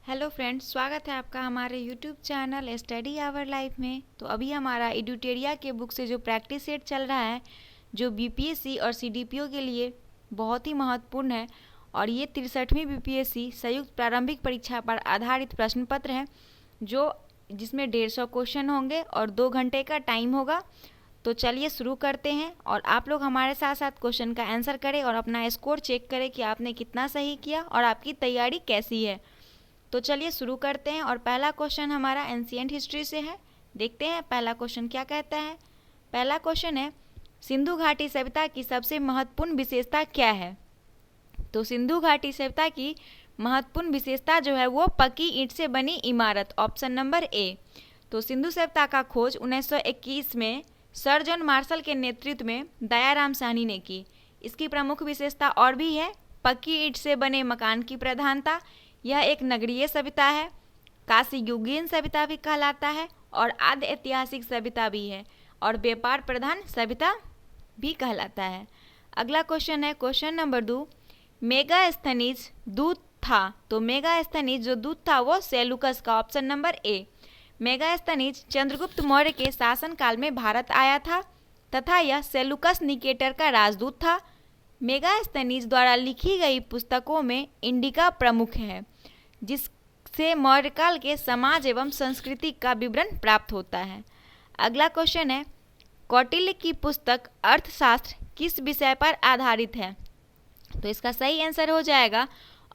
Hello friends, स्वागत है आपका हमारे YouTube channel study hour life में। तो अभी हमारा एडुटेरिया के बुक से जो प्रैक्टिस सेट चल रहा है, जो बीपीएससी और सीडीपीओ के लिए बहुत ही महत्वपूर्ण है, और ये 63वीं बीपीएससी संयुक्त प्रारंभिक परीक्षा पर आधारित प्रश्न पत्र है, जिसमें 150 क्वेश्चन होंगे और 2 घंटे का टाइम होगा। तो चलिए शुरू करते हैं, और आप लोग हमारे साथ साथ क्वेश्चन का आंसर करें और अपना स्कोर चेक करें कि आपने कितना सही किया और आपकी तैयारी कैसी है। तो चलिए शुरू करते हैं, और पहला क्वेश्चन हमारा एंशिएंट हिस्ट्री से है। देखते हैं पहला क्वेश्चन क्या कहता है। पहला क्वेश्चन है, सिंधु घाटी सभ्यता की सबसे महत्वपूर्ण विशेषता क्या है। तो सिंधु घाटी सभ्यता की महत्वपूर्ण विशेषता जो है वो पक्की ईंट से बनी इमारत, ऑप्शन नंबर ए। तो सिंधु सभ्यता का खोज 1921 में सर जॉन मार्शल के नेतृत्व में दयाराम साहनी ने की। इसकी प्रमुख विशेषता और भी है, पक्की ईंट से बने मकान की प्रधानता, यह एक नगरीय सभ्यता है, काशी युगीन सभ्यता भी कहलाता है, और आद्य ऐतिहासिक सभ्यता भी है, और व्यापार प्रधान सभ्यता भी कहलाता है। अगला क्वेश्चन है क्वेश्चन नंबर 2, मेगास्थनीज दूत था। तो मेगास्थनीज जो दूत था वो सेलुकस का, ऑप्शन नंबर ए। मेगास्थनीज चंद्रगुप्त मौर्य के शासनकाल में भारत आया था तथा यह सेलुकस निकेटर का राजदूत था। मेगास्थनीज द्वारा लिखी गई पुस्तकों में इंडिका प्रमुख है, जिससे मौर्यकाल के समाज एवं संस्कृति का विवरण प्राप्त होता है। अगला क्वेश्चन है, कौटिल्य की पुस्तक अर्थशास्त्र किस विषय पर आधारित है। तो इसका सही आंसर हो जाएगा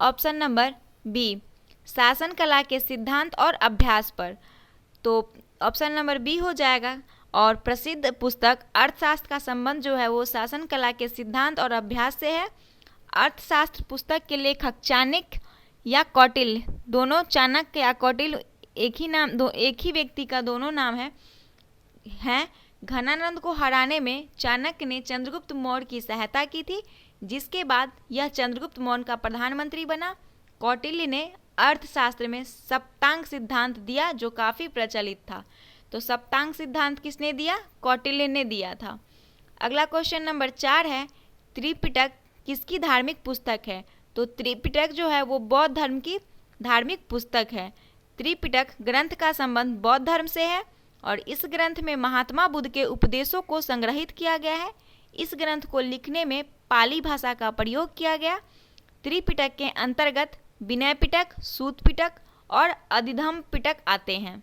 ऑप्शन नंबर बी, शासन कला के सिद्धांत और अभ्यास पर। तो ऑप्शन नंबर बी हो जाएगा, और प्रसिद्ध पुस्तक अर्थशास्त्र का संबंध जो है वो शासन कला के सिद्धांत और अभ्यास से है। अर्थशास्त्र पुस्तक के लेखक चाणक्य या कौटिल्य, दोनों चाणक्य या कौटिल्य एक ही व्यक्ति का दोनों नाम है। घनानंद को हराने में चाणक्य ने चंद्रगुप्त मौर्य की सहायता की थी, जिसके बाद यह चंद्रगुप्त मौर्य का प्रधानमंत्री बना। कौटिल्य ने अर्थशास्त्र में सप्तांग सिद्धांत दिया, जो काफ़ी प्रचलित था। तो सप्तांग सिद्धांत किसने दिया? कौटिल्य ने दिया था। अगला क्वेश्चन नंबर 4 है, त्रिपिटक किसकी धार्मिक पुस्तक है। तो त्रिपिटक जो है वो बौद्ध धर्म की धार्मिक पुस्तक है। त्रिपिटक ग्रंथ का संबंध बौद्ध धर्म से है, और इस ग्रंथ में महात्मा बुद्ध के उपदेशों को संग्रहित किया गया है। इस ग्रंथ को लिखने में पाली भाषा का प्रयोग किया गया। त्रिपिटक के अंतर्गत विनय पिटक, सूत पिटक और अधिधम्म पिटक आते हैं।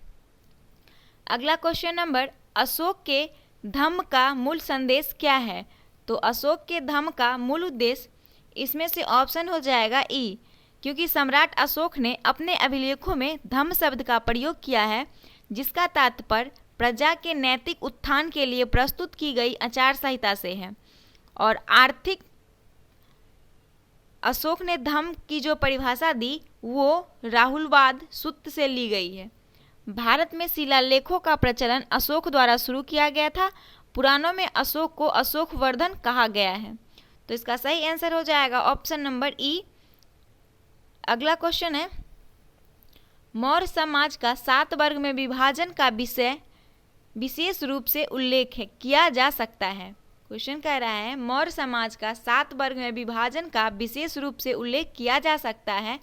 अगला क्वेश्चन नंबर, अशोक के धम्म का मूल संदेश क्या है। तो अशोक के धम्म का मूल उद्देश्य, इसमें से ऑप्शन हो जाएगा ई, क्योंकि सम्राट अशोक ने अपने अभिलेखों में धम्म शब्द का प्रयोग किया है, जिसका तात्पर्य प्रजा के नैतिक उत्थान के लिए प्रस्तुत की गई आचार संहिता से है। और आर्थिक अशोक ने धम्म की जो परिभाषा दी वो राहुलवाद सूत्र से ली गई है। भारत में शिलालेखों का प्रचलन अशोक द्वारा शुरू किया गया था। पुराणों में अशोक को अशोकवर्धन कहा गया है। तो इसका सही आंसर हो जाएगा ऑप्शन नंबर ई। अगला क्वेश्चन है, मौर्य समाज का 7 वर्ग में विभाजन का विषय विशेष रूप से उल्लेख किया जा सकता है। क्वेश्चन कह रहा है, मौर्य समाज का 7 वर्ग में विभाजन का विशेष रूप से उल्लेख किया जा सकता है।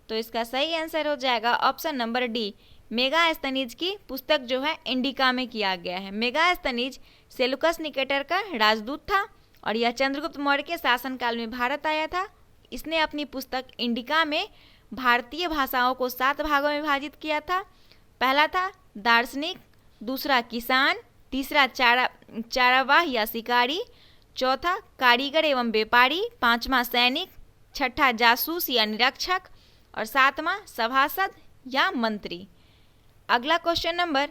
तो इसका सही आंसर हो जाएगा ऑप्शन नंबर डी, मेगास्थनीज की पुस्तक जो है इंडिका में किया गया है। मेगास्थनीज सेलुकस निकेटर का राजदूत था, और यह चंद्रगुप्त मौर्य के शासनकाल में भारत आया था। इसने अपनी पुस्तक इंडिका में भारतीय भाषाओं को 7 भागों में विभाजित किया था। पहला था दार्शनिक, दूसरा किसान, तीसरा चारावाह या शिकारी, चौथा कारीगर एवं व्यापारी, पांचवा सैनिक, छठा जासूस या निरीक्षक, और सातवां सभासद या मंत्री। अगला क्वेश्चन नंबर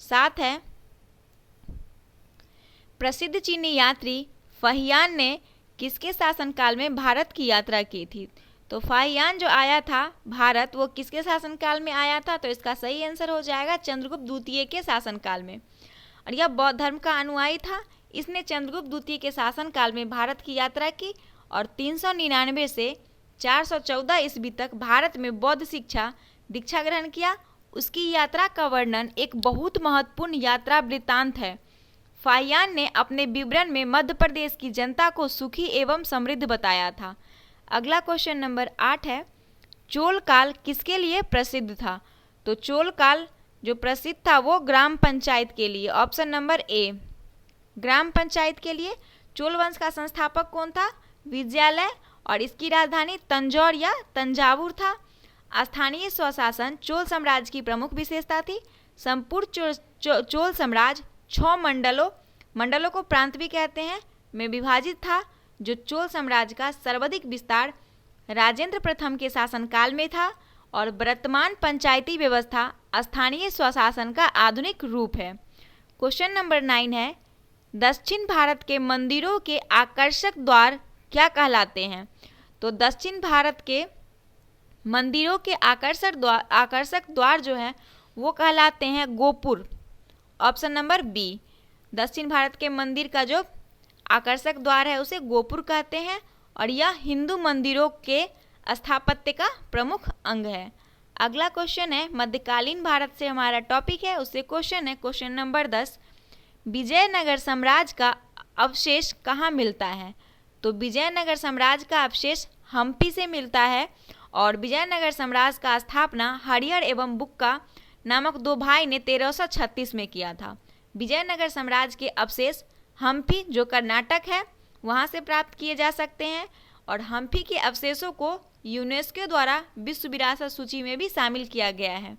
7 है, प्रसिद्ध चीनी यात्री फाहियान ने किसके शासनकाल में भारत की यात्रा की थी। तो फाहियान जो आया था भारत, वो किसके शासनकाल में आया था। तो इसका सही आंसर हो जाएगा चंद्रगुप्त द्वितीय के शासनकाल में, और यह बौद्ध धर्म का अनुयायी था। इसने चंद्रगुप्त द्वितीय के शासनकाल में भारत की यात्रा की, और 399 से 414 ईस्वी तक भारत में बौद्ध दीक्षा ग्रहण किया। उसकी यात्रा का वर्णन एक बहुत महत्वपूर्ण यात्रा वृत्तांत है। फाहियान ने अपने विवरण में मध्य प्रदेश की जनता को सुखी एवं समृद्ध बताया था। अगला क्वेश्चन नंबर 8 है, चोल काल किसके लिए प्रसिद्ध था? तो चोल काल जो प्रसिद्ध था वो ग्राम पंचायत के लिए। ऑप्शन नंबर ए, ग्राम पंचायत के लिए। चोल वंश का संस्थापक कौन था? विजयालय, और इसकी राजधानी तंजौर या तंजावुर था। स्थानीय स्वशासन चोल साम्राज्य की प्रमुख विशेषता थी। संपूर्ण चोल साम्राज्य 6 मंडलों को प्रांत भी कहते हैं में विभाजित था। जो चोल साम्राज्य का सर्वाधिक विस्तार राजेंद्र प्रथम के शासनकाल में था, और वर्तमान पंचायती व्यवस्था स्थानीय स्वशासन का आधुनिक रूप है। क्वेश्चन नंबर 9 है, दक्षिण भारत के मंदिरों के आकर्षक द्वार क्या कहलाते हैं? तो दक्षिण भारत के मंदिरों के आकर्षक द्वार जो है वो कहलाते हैं गोपुर। ऑप्शन नंबर बी, दक्षिण भारत के मंदिर का जो आकर्षक द्वार है उसे गोपुर कहते हैं, और यह हिंदू मंदिरों के स्थापत्य का प्रमुख अंग है। अगला क्वेश्चन है, मध्यकालीन भारत से हमारा टॉपिक है, उससे क्वेश्चन है क्वेश्चन नंबर 10, विजयनगर साम्राज्य का अवशेष कहाँ मिलता है? तो विजयनगर साम्राज्य का अवशेष हम्पी से मिलता है, और विजयनगर साम्राज्य का स्थापना हरिहर एवं बुक्का नामक 2 भाई ने 1336 में किया था। विजयनगर साम्राज्य के अवशेष हम्पी जो कर्नाटक है वहाँ से प्राप्त किए जा सकते हैं, और हम्पी के अवशेषों को यूनेस्को द्वारा विश्व विरासत सूची में भी शामिल किया गया है।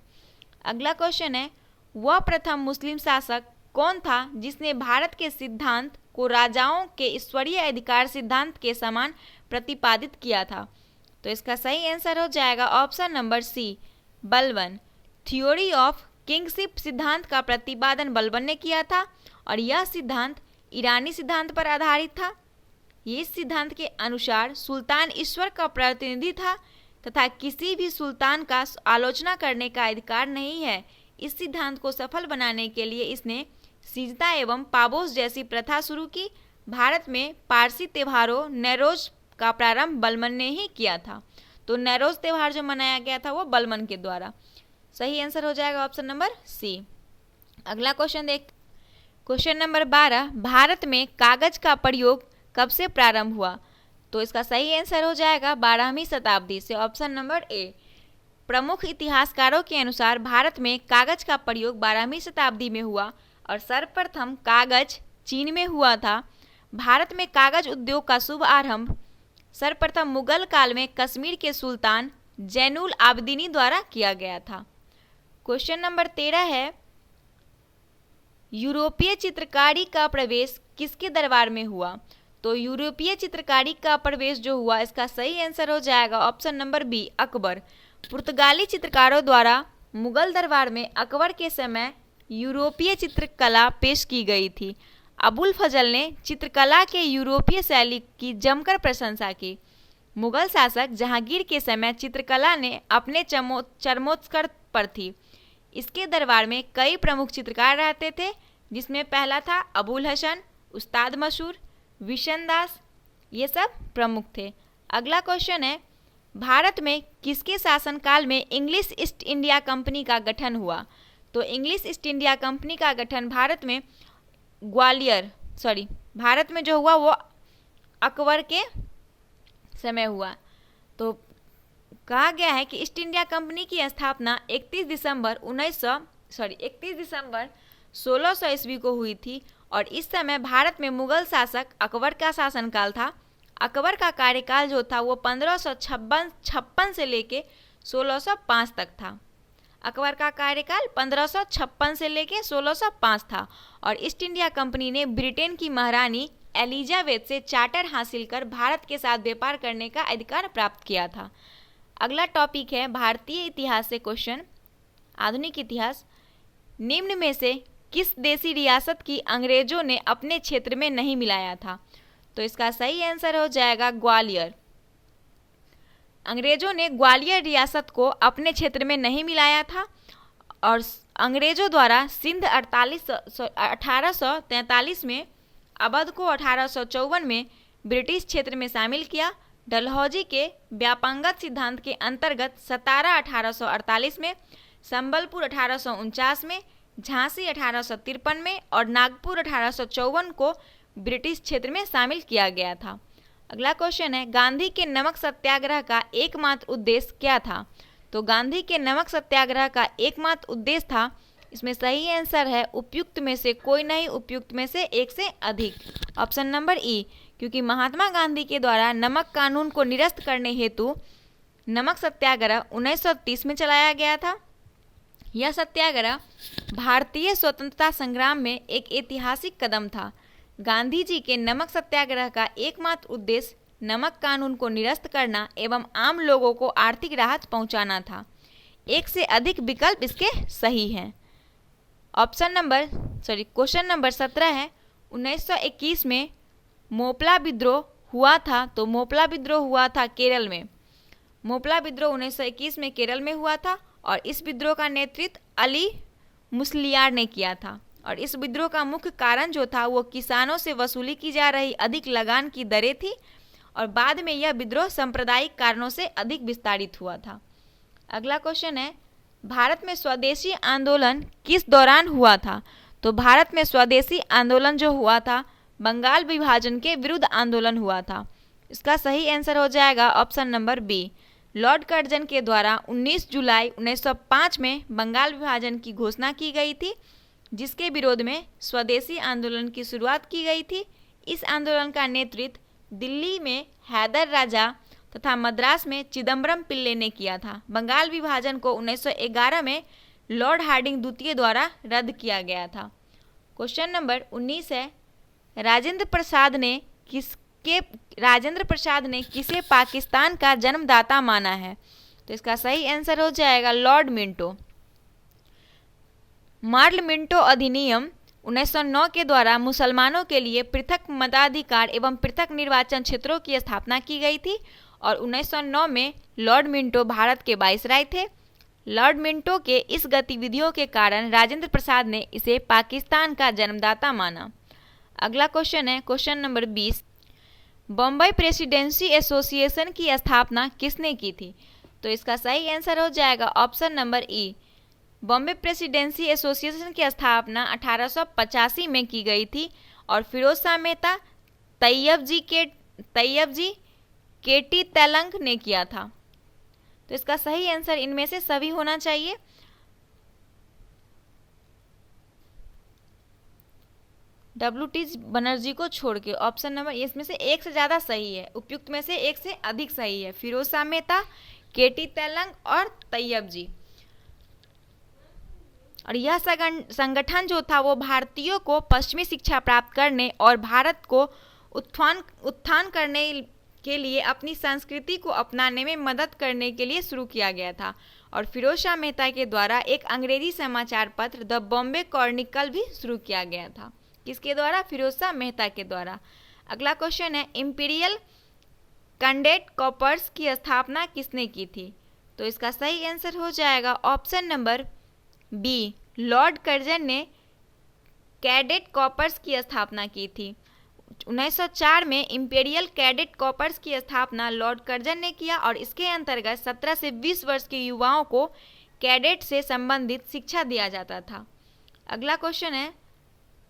अगला क्वेश्चन है, वह प्रथम मुस्लिम शासक कौन था जिसने भारत के सिद्धांत को राजाओं के ईश्वरीय अधिकार सिद्धांत के समान प्रतिपादित किया था? तो इसका सही आंसर हो जाएगा option number C, Balban. Theory of kingship सिद्धांत का प्रतिपादन बलबन ने किया था, और यह सिद्धांत ईरानी सिद्धांत पर आधारित था। इस सिद्धांत के अनुसार सुल्तान ईश्वर का प्रतिनिधि था तथा किसी भी सुल्तान का आलोचना करने का अधिकार नहीं है। इस सिद्धांत को सफल बनाने के लिए इसने सिजदा एवं पाबोस जैसी प्रथा शुरू की। भारत में पारसी त्योहारों नैरोज का प्रारंभ बलबन ने ही किया था। तो नैरोज त्योहार जो मनाया गया था वो बलबन के द्वारा। सही आंसर हो जाएगा ऑप्शन नंबर सी। अगला क्वेश्चन देख, क्वेश्चन नंबर 12, भारत में कागज का प्रयोग कब से प्रारंभ हुआ? तो इसका सही आंसर हो जाएगा 12वीं शताब्दी से। ऑप्शन नंबर ए। प्रमुख इतिहासकारों के अनुसार भारत में कागज का प्रयोग 12वीं शताब्दी में हुआ, और सर्वप्रथम कागज चीन में हुआ था। भारत में कागज उद्योग का शुभ आरंभ सर्वप्रथम मुगल काल में कश्मीर के सुल्तान जैनुल आबदीनी द्वारा किया गया था। क्वेश्चन नंबर 13 है, यूरोपीय चित्रकारी का प्रवेश किसके दरबार में हुआ? तो यूरोपीय चित्रकारी का प्रवेश जो हुआ इसका सही आंसर हो जाएगा ऑप्शन नंबर बी, अकबर। पुर्तगाली चित्रकारों द्वारा मुगल दरबार में अकबर के समय यूरोपीय चित्रकला पेश की गई थी। अबुल फजल ने चित्रकला के यूरोपीय शैली की जमकर प्रशंसा की। मुगल शासक जहांगीर के समय चित्रकला ने अपने चरमोत्कर्ष पर थी। इसके दरबार में कई प्रमुख चित्रकार रहते थे, जिसमें पहला था अबुल हसन, उस्ताद मशहूर, विशन दास, ये सब प्रमुख थे। अगला क्वेश्चन है, भारत में किसके शासनकाल में इंग्लिश ईस्ट इंडिया कंपनी का गठन हुआ? तो इंग्लिश ईस्ट इंडिया कंपनी का गठन भारत में जो हुआ वो अकबर के समय हुआ। तो कहा गया है कि ईस्ट इंडिया कंपनी की स्थापना 31 दिसंबर 1600 ईस्वी को हुई थी, और इस समय भारत में मुगल शासक अकबर का शासनकाल था। अकबर का कार्यकाल जो था वो 1556 से लेके 1605 तक था। अकबर का कार्यकाल 1556 से लेके 1605 था, और ईस्ट इंडिया कंपनी ने ब्रिटेन की महारानी एलिजाबेथ से चार्टर हासिल कर भारत के साथ व्यापार करने का अधिकार प्राप्त किया था। अगला टॉपिक है भारतीय इतिहास से क्वेश्चन, आधुनिक इतिहास। निम्न में से किस देशी रियासत की अंग्रेजों ने अपने क्षेत्र में नहीं मिलाया था? तो इसका सही आंसर हो जाएगा ग्वालियर। अंग्रेजों ने ग्वालियर रियासत को अपने क्षेत्र में नहीं मिलाया था, और अंग्रेजों द्वारा सिंध 1843 में, अवध को 1854 में ब्रिटिश क्षेत्र में शामिल किया। डलहौजी के व्यापंगत सिद्धांत के अंतर्गत सतारा 1848 में, संबलपुर 1849 में, झांसी 1853 में और नागपुर 1854 को ब्रिटिश क्षेत्र में शामिल किया गया था। अगला क्वेश्चन है, गांधी के नमक सत्याग्रह का एकमात्र उद्देश्य क्या था? तो गांधी के नमक सत्याग्रह का एकमात्र उद्देश्य था, इसमें सही आंसर है उपयुक्त में से कोई नहीं, उपयुक्त में से एक से अधिक, ऑप्शन नंबर ई। क्योंकि महात्मा गांधी के द्वारा नमक कानून को निरस्त करने हेतु नमक सत्याग्रह 1930 में चलाया गया था। यह सत्याग्रह भारतीय स्वतंत्रता संग्राम में एक ऐतिहासिक कदम था। गांधी जी के नमक सत्याग्रह का एकमात्र उद्देश्य नमक कानून को निरस्त करना एवं आम लोगों को आर्थिक राहत पहुंचाना था। एक से अधिक विकल्प इसके सही हैं। क्वेश्चन नंबर 17 है, 1921 में मोपला विद्रोह हुआ था। तो मोपला विद्रोह हुआ था केरल में। मोपला विद्रोह 1921 में केरल में हुआ था और इस विद्रोह का नेतृत्व अली मुस्लियार ने किया था। और इस विद्रोह का मुख्य कारण जो था वो किसानों से वसूली की जा रही अधिक लगान की दरें थी और बाद में यह विद्रोह सांप्रदायिक कारणों से अधिक विस्तारित हुआ था। अगला क्वेश्चन है, भारत में स्वदेशी आंदोलन किस दौरान हुआ था? तो भारत में स्वदेशी आंदोलन जो हुआ था बंगाल विभाजन के विरुद्ध आंदोलन हुआ था। इसका सही आंसर हो जाएगा option number B. Lord Curzon के द्वारा 19 जुलाई 1905 में बंगाल विभाजन की घोषणा की गई थी, जिसके विरोध में स्वदेशी आंदोलन की शुरुआत की गई थी। इस आंदोलन का नेतृत्व दिल्ली में हैदर राजा तथा मद्रास में चिदम्बरम पिल्ले ने किया था। बंगाल विभाजन को 1911 में लॉर्ड हार्डिंग द्वितीय द्वारा रद्द किया गया था। क्वेश्चन नंबर 19 है, राजेंद्र प्रसाद ने किसे पाकिस्तान का जन्मदाता माना है? तो इसका सही आंसर हो जाएगा लॉर्ड मिंटो। मार्ल मिंटो अधिनियम 1909 के द्वारा मुसलमानों के लिए पृथक मताधिकार एवं पृथक निर्वाचन क्षेत्रों की स्थापना की गई थी और 1909 में लॉर्ड मिंटो भारत के वाइसराय थे। लॉर्ड मिंटो के इस गतिविधियों के कारण राजेंद्र प्रसाद ने इसे पाकिस्तान का जन्मदाता माना। अगला क्वेश्चन है question number 20, Bombay presidency association की स्थापना किसने की थी? तो इसका सही आंसर हो जाएगा ऑप्शन नंबर ई। बॉम्बे प्रेसिडेंसी एसोसिएशन की स्थापना 1885 में की गई थी और फिरोज शाह मेहता, तैयब जी, केटी तेलंग ने किया था। तो इसका सही आंसर इनमें से सभी होना चाहिए। WT बनर्जी को छोड़ के ऑप्शन नंबर इसमें से एक से ज़्यादा सही है, उपयुक्त में से एक से अधिक सही है। फिरोज शाह मेहता, केटी तेलंग और तैयब जी। और यह संगठन जो था वो भारतीयों को पश्चिमी शिक्षा प्राप्त करने और भारत को उत्थान करने के लिए अपनी संस्कृति को अपनाने में मदद करने के लिए शुरू किया गया था। और फिरोज शाह मेहता के द्वारा एक अंग्रेजी समाचार पत्र द बॉम्बे क्रॉनिकल भी शुरू किया गया था। किसके द्वारा? फिरोज शाह मेहता के द्वारा। अगला क्वेश्चन है, इंपीरियल कैडेट कॉर्प्स की स्थापना किसने की थी? तो इसका सही आंसर हो जाएगा option number B. Lord Curzon ने कैडेट कॉर्प्स की स्थापना की थी। 1904 में इंपीरियल कैडेट कॉर्प्स की स्थापना लॉर्ड कर्जन ने किया और इसके अंतर्गत 17 से 20 वर्ष के युवाओं को कैडेट से संबंधित शिक्षा दिया जाता था। अगला क्वेश्चन है,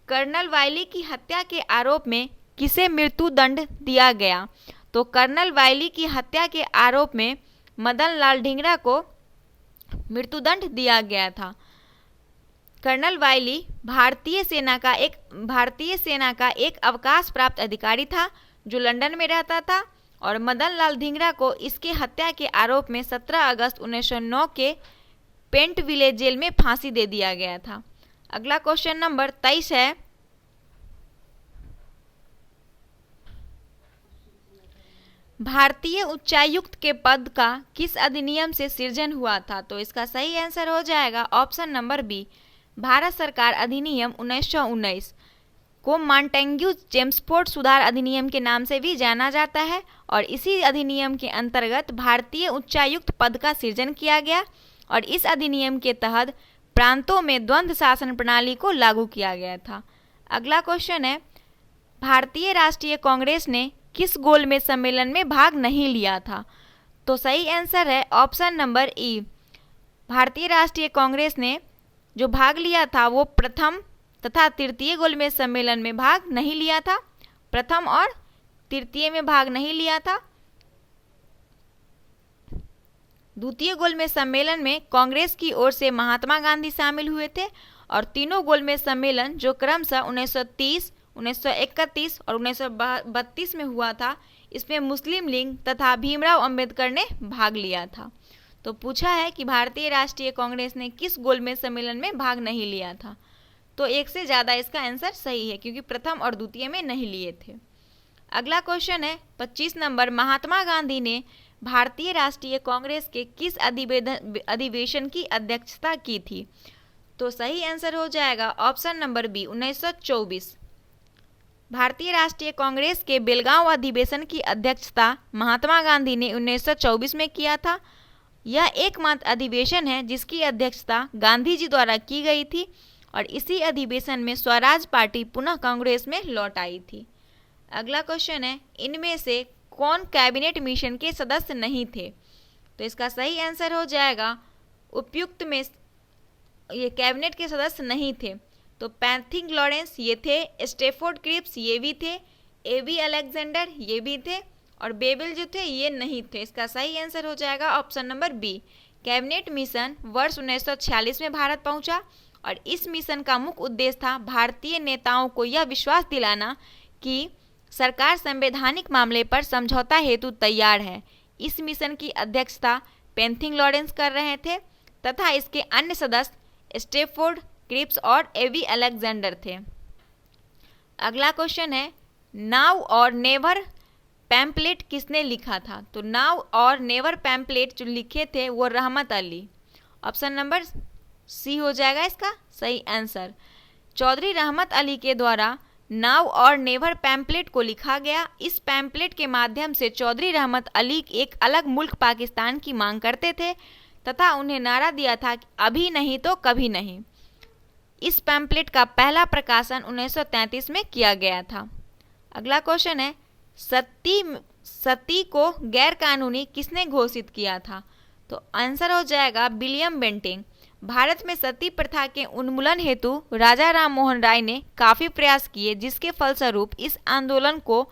कर्नल वाइली की हत्या के आरोप में किसे मृत्युदंड दिया गया? तो कर्नल वाइली की हत्या के आरोप में मदन लाल ढींगरा को मृत्युदंड दिया गया था। कर्नल वाइली भारतीय सेना का एक अवकाश प्राप्त अधिकारी था जो लंदन में रहता था और मदन लाल ढींगरा को इसके हत्या के आरोप में 17 अगस्त 1909 के पेंट विले जेल में फांसी दे दिया गया था। अगला क्वेश्चन नंबर 23 है, भारतीय उच्चायुक्त के पद का किस अधिनियम से सृजन हुआ था? तो इसका सही आंसर हो जाएगा ऑप्शन नंबर बी। भारत सरकार अधिनियम 1919 को मॉन्टेग्यू चेम्सफोर्ड सुधार अधिनियम के नाम से भी जाना जाता है और इसी अधिनियम के अंतर्गत भारतीय उच्चायुक्त पद का सृजन किया गया और इस अधिनियम के तहत प्रांतों में द्वंद्व शासन प्रणाली को लागू किया गया था। अगला क्वेश्चन है, भारतीय राष्ट्रीय कांग्रेस ने किस गोलमेज सम्मेलन में भाग नहीं लिया था? तो सही आंसर है ऑप्शन नंबर ई। भारतीय राष्ट्रीय कांग्रेस ने जो भाग लिया था वो प्रथम तथा तृतीय गोलमेज सम्मेलन में भाग नहीं लिया था। प्रथम और तृतीय में भाग नहीं लिया था। द्वितीय गोलमेज सम्मेलन में कांग्रेस की ओर से महात्मा गांधी शामिल हुए थे और तीनों गोलमेज सम्मेलन जो क्रमशः 1930, 1931 और 1932 में हुआ था, इसमें मुस्लिम लीग तथा भीमराव अंबेडकर ने भाग लिया था। तो पूछा है कि भारतीय राष्ट्रीय कांग्रेस ने किस गोलमेज सम्मेलन में भाग नहीं लिया था, तो एक से ज़्यादा इसका आंसर सही है क्योंकि प्रथम और द्वितीय में नहीं लिए थे। अगला क्वेश्चन है 25 नंबर, महात्मा गांधी ने भारतीय राष्ट्रीय कांग्रेस के किस अधिवेशन की अध्यक्षता की थी? तो सही आंसर हो जाएगा ऑप्शन नंबर बी, 1924। भारतीय राष्ट्रीय कांग्रेस के बेलगांव अधिवेशन की अध्यक्षता महात्मा गांधी ने 1924 में किया था। यह एकमात्र अधिवेशन है जिसकी अध्यक्षता गांधी जी द्वारा की गई थी और इसी अधिवेशन में स्वराज पार्टी पुनः कांग्रेस में लौट आई थी। अगला क्वेश्चन है, इनमें से कौन कैबिनेट मिशन के सदस्य नहीं थे? तो इसका सही आंसर हो जाएगा उपयुक्त में ये कैबिनेट के सदस्य नहीं थे। तो पैथिंग लॉरेंस ये थे, स्टेफोर्ड क्रिप्स ये भी थे, एवी अलेक्जेंडर ये भी थे और बेबल जो थे ये नहीं थे। इसका सही आंसर हो जाएगा option number B. Cabinet Mission वर्ष 1946 में भारत पहुंचा और इस मिशन का मुख्य उद्देश्य था भारतीय नेताओं को यह विश्वास दिलाना कि सरकार संवैधानिक मामले पर समझौता हेतु तैयार है। इस मिशन की अध्यक्षता पैथिंग लॉरेंस कर रहे थे तथा इसके अन्य सदस्य स्टेफोर्ड क्रिप्स और एवी अलेक्जेंडर थे। अगला क्वेश्चन है, नाउ और नेवर पैम्पलेट किसने लिखा था? तो नाउ और नेवर पैम्पलेट जो लिखे थे वो रहमत अली। ऑप्शन नंबर सी हो जाएगा इसका सही आंसर। चौधरी रहमत अली के द्वारा नाउ और नेवर पैम्पलेट को लिखा गया। इस पैम्पलेट के माध्यम से चौधरी रहमत अली एक अलग मुल्क पाकिस्तान की मांग करते थे तथा उन्हें नारा दिया था कि अभी नहीं तो कभी नहीं। इस पैम्पलेट का पहला प्रकाशन 1933 में किया गया था। अगला क्वेश्चन है, सती को गैर कानूनी किसने घोषित किया था? तो आंसर हो जाएगा विलियम बेंटिंग। भारत में सती प्रथा के उन्मूलन हेतु राजा राम मोहन राय ने काफ़ी प्रयास किए जिसके फलस्वरूप इस आंदोलन को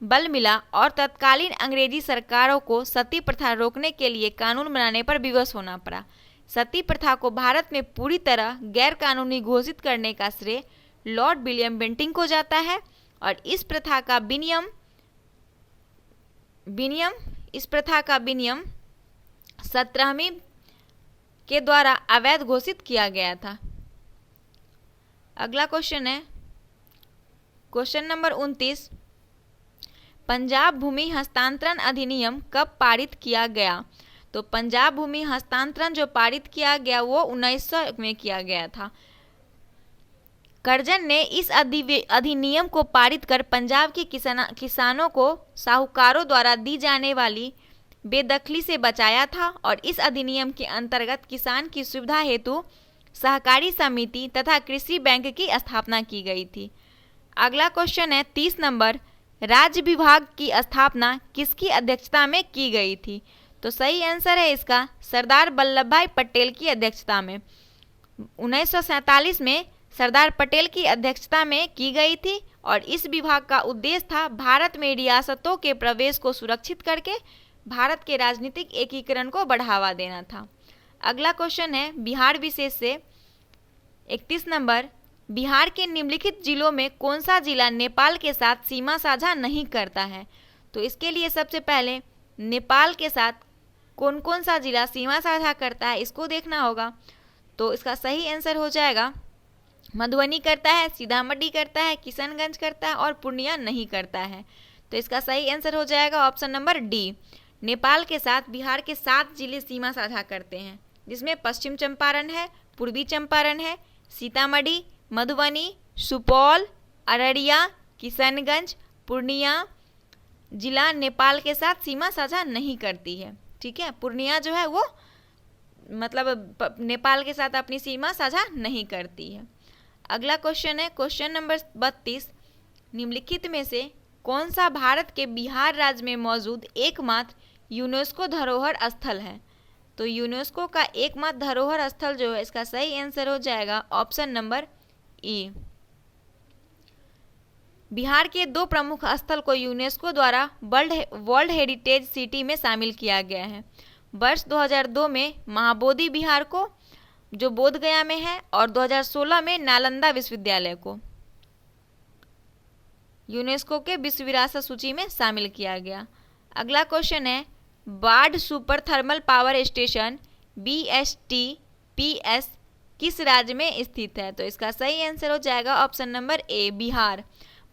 बल मिला और तत्कालीन अंग्रेजी सरकारों को सती प्रथा रोकने के लिए कानून बनाने पर विवश होना पड़ा। सती प्रथा को भारत में पूरी तरह गैर कानूनी घोषित करने का श्रेय लॉर्ड विलियम बेंटिंग को जाता है और इस प्रथा का विनियम 17वीं के द्वारा अवैध घोषित किया गया था। अगला क्वेश्चन है क्वेश्चन नंबर 29, पंजाब भूमि हस्तांतरण अधिनियम कब पारित किया गया? तो पंजाब भूमि हस्तांतरण जो पारित किया गया वो 1900 में किया गया था। कर्जन ने इस अधिनियम को पारित कर पंजाब के किसानों को साहूकारों द्वारा दी जाने वाली बेदखली से बचाया था और इस अधिनियम के अंतर्गत किसान की सुविधा हेतु सहकारी समिति तथा कृषि बैंक की स्थापना की गई थी। अगला क्वेश्चन है 30 नंबर, राज्य विभाग की स्थापना किसकी अध्यक्षता में की गई थी? तो सही आंसर है इसका सरदार वल्लभ भाई पटेल की अध्यक्षता में। 1947 में सरदार पटेल की अध्यक्षता में की गई थी और इस विभाग का उद्देश्य था भारत में रियासतों के प्रवेश को सुरक्षित करके भारत के राजनीतिक एकीकरण को बढ़ावा देना था। अगला क्वेश्चन है बिहार विशेष से 31 नंबर, बिहार के निम्नलिखित जिलों में कौन सा जिला नेपाल के साथ सीमा साझा नहीं करता है? तो इसके लिए सबसे पहले नेपाल के साथ कौन कौन सा जिला सीमा साझा करता है इसको देखना होगा। तो इसका सही आंसर हो जाएगा मधुबनी करता है, सीतामढ़ी करता है, किशनगंज करता है और पूर्णिया नहीं करता है। तो इसका सही आंसर हो जाएगा ऑप्शन नंबर डी। नेपाल के साथ बिहार के 7 जिले सीमा साझा करते हैं जिसमें पश्चिम चंपारण है, पूर्वी चंपारण है, सीतामढ़ी, मधुबनी, सुपौल, अररिया, किशनगंज, पूर्णिया जिला नेपाल के साथ सीमा साझा नहीं करती है। ठीक है, पूर्णिया जो है वो मतलब नेपाल के साथ अपनी सीमा साझा नहीं करती है। अगला क्वेश्चन है क्वेश्चन नंबर 32, निम्नलिखित में से कौन सा भारत के बिहार राज्य में मौजूद एकमात्र यूनेस्को धरोहर स्थल है? तो यूनेस्को का एकमात्र धरोहर स्थल जो है इसका सही आंसर हो जाएगा ऑप्शन नंबर ई। बिहार के 2 प्रमुख स्थल को यूनेस्को द्वारा वर्ल्ड हेरिटेज सिटी में शामिल किया गया है। वर्ष 2002 में महाबोधि बिहार को, जो बोधगया में है, और 2016 में नालंदा विश्वविद्यालय को यूनेस्को के विश्व विरासत सूची में शामिल किया गया। अगला क्वेश्चन है, बाढ़ super thermal power station BSTPS किस राज्य में स्थित है? तो इसका सही आंसर हो जाएगा ऑप्शन नंबर ए, बिहार।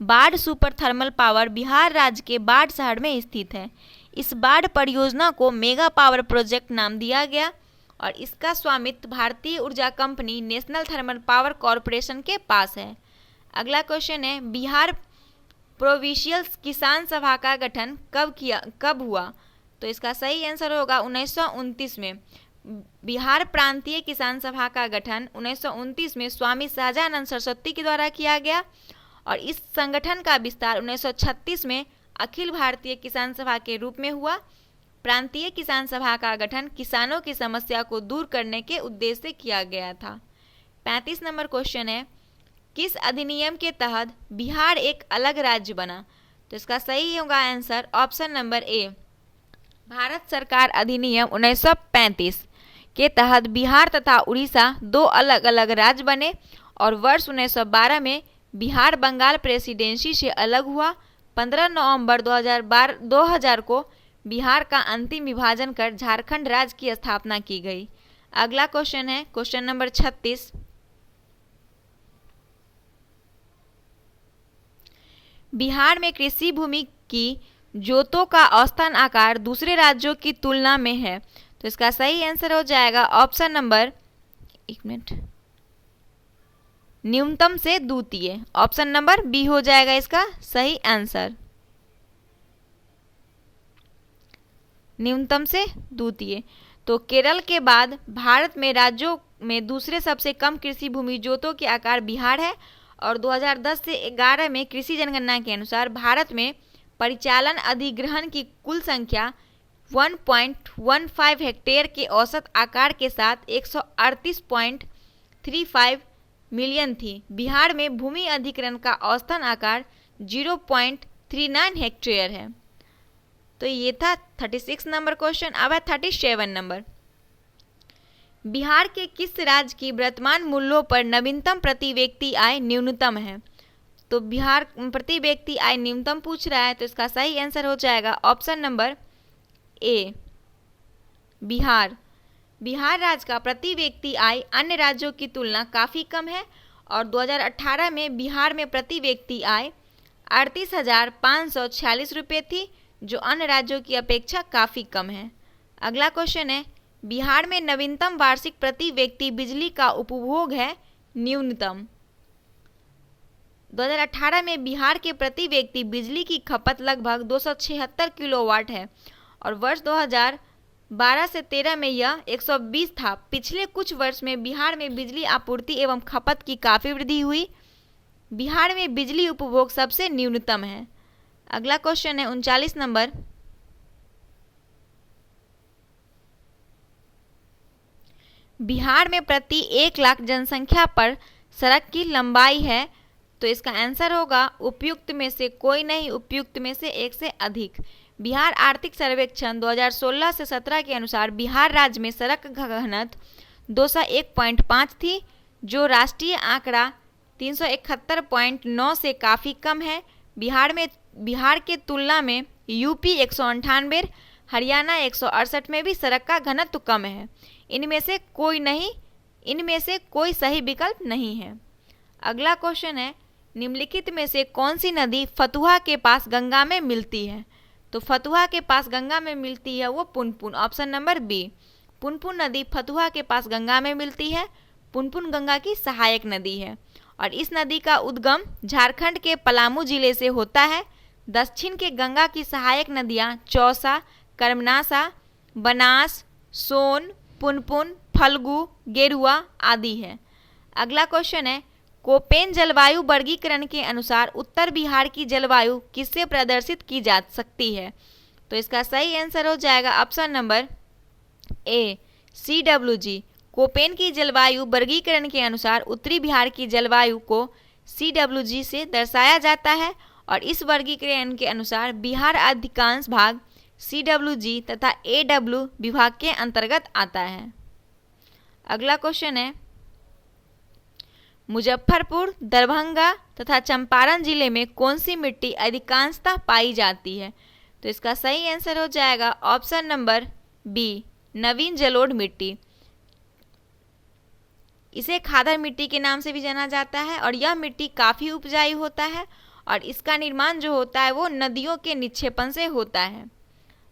बाढ़ सुपर थर्मल पावर बिहार राज्य के बाढ़ शहर में स्थित है। इस बाढ़ परियोजना को मेगा पावर प्रोजेक्ट नाम दिया गया और इसका स्वामित्व भारतीय ऊर्जा company national thermal power corporation के पास है। अगला क्वेश्चन है, बिहार प्रोविंशियल किसान सभा का गठन कब हुआ? तो इसका सही आंसर होगा 1929 में। बिहार प्रांतीय किसान सभा का गठन 1929 में स्वामी शाहजानंद सरस्वती के द्वारा किया गया और इस संगठन का विस्तार 1936 में अखिल भारतीय किसान सभा के रूप में हुआ। प्रांतीय किसान सभा का गठन किसानों की समस्या को दूर करने के उद्देश्य से किया गया था। 35 नंबर क्वेश्चन है, किस अधिनियम के तहत बिहार एक अलग राज्य बना? तो इसका सही होगा answer option number A, Bharat सरकार अधिनियम 1935 के तहत बिहार तथा उड़ीसा 2 अलग अलग राज्य बने और वर्ष 1912 में बिहार बंगाल प्रेसिडेंसी से अलग हुआ। 15 नवंबर 2000 को बिहार का अंतिम विभाजन कर झारखंड राज्य की स्थापना की गई। अगला क्वेश्चन है क्वेश्चन नंबर 36, बिहार में कृषि भूमि की जोतों का औसतन आकार दूसरे राज्यों की तुलना में है। तो इसका सही आंसर हो जाएगा ऑप्शन नंबर, एक मिनट, न्यूनतम से द्वितीय। ऑप्शन नंबर बी हो जाएगा इसका सही आंसर, न्यूनतम से द्वितीय। तो केरल के बाद भारत में राज्यों में दूसरे सबसे कम कृषि भूमि जोतों के आकार बिहार है और 2010 से 11 में कृषि जनगणना के अनुसार भारत में परिचालन अधिग्रहण की कुल संख्या 1.15 हेक्टेयर के औसत आकार के साथ 138.35 मिलियन थी। बिहार में भूमि अधिग्रहण का औसतन आकार 0.39 हेक्टेयर है। तो ये था 36 नंबर क्वेश्चन। अब है 37 नंबर, बिहार के किस राज्य की वर्तमान मूल्यों पर नवीनतम प्रति व्यक्ति आय न्यूनतम है? तो बिहार प्रति व्यक्ति आय न्यूनतम पूछ रहा है, तो इसका सही आंसर हो जाएगा ऑप्शन नंबर ए, बिहार। बिहार राज्य का प्रति व्यक्ति आय अन्य राज्यों की तुलना काफ़ी कम है और 2018 में बिहार में प्रति व्यक्ति आय 38,546 रुपये थी, जो अन्य राज्यों की अपेक्षा काफ़ी कम है। अगला क्वेश्चन है, बिहार में नवीनतम वार्षिक प्रति व्यक्ति बिजली का उपभोग है न्यूनतम। 2018 में बिहार के प्रति व्यक्ति बिजली की खपत लगभग 276 किलोवाट है और वर्ष 2012 से 13 में यह 120 था। पिछले कुछ वर्ष में बिहार में बिजली आपूर्ति एवं खपत की काफ़ी वृद्धि हुई। बिहार में बिजली उपभोग सबसे न्यूनतम है। अगला क्वेश्चन है 39 नंबर, बिहार में प्रति 1 लाख जनसंख्या पर सड़क की लंबाई है। तो इसका आंसर होगा उपयुक्त में से कोई नहीं, उपयुक्त में से एक से अधिक। बिहार आर्थिक सर्वेक्षण 2016 से 17 के अनुसार बिहार राज्य में सड़क घनत्व 201.5 थी, जो राष्ट्रीय आंकड़ा 371.9 से काफ़ी कम है। बिहार के तुलना में यूपी 198, हरियाणा 168 में भी सड़क का घनत्व कम है। इनमें से कोई सही विकल्प नहीं है। अगला क्वेश्चन है, निम्नलिखित में से कौन सी नदी फतुहा के पास गंगा में मिलती है? तो फतुहा के पास गंगा में मिलती है वो Punpun. Option number B, Punpun नदी फतुहा के पास गंगा में मिलती है। पुनपुन गंगा की सहायक नदी है और इस नदी का उद्गम झारखंड के पलामू जिले से होता है। दक्षिण के गंगा की सहायक नदियाँ चौसा, कर्मनासा, बनास, सोन, पुनपुन, फल्गु, गेरुआ आदि है। अगला क्वेश्चन है, कोपेन जलवायु वर्गीकरण के अनुसार उत्तर बिहार की जलवायु किससे प्रदर्शित की जा सकती है? तो इसका सही आंसर हो जाएगा ऑप्शन नंबर ए, CWG। कोपेन की जलवायु वर्गीकरण के अनुसार उत्तरी बिहार की जलवायु को CWG से दर्शाया जाता है और इस वर्गीकरण के अनुसार बिहार अधिकांश भाग CWG तथा AW विभाग के अंतर्गत आता है। अगला क्वेश्चन है, मुजफ्फरपुर, दरभंगा तथा चंपारण जिले में कौन सी मिट्टी अधिकांशतः पाई जाती है? तो इसका सही आंसर हो जाएगा ऑप्शन नंबर बी, नवीन जलोढ़ मिट्टी। इसे खादर मिट्टी के नाम से भी जाना जाता है और यह मिट्टी काफ़ी उपजाऊ होता है और इसका निर्माण जो होता है वो नदियों के निक्षेपण से होता है।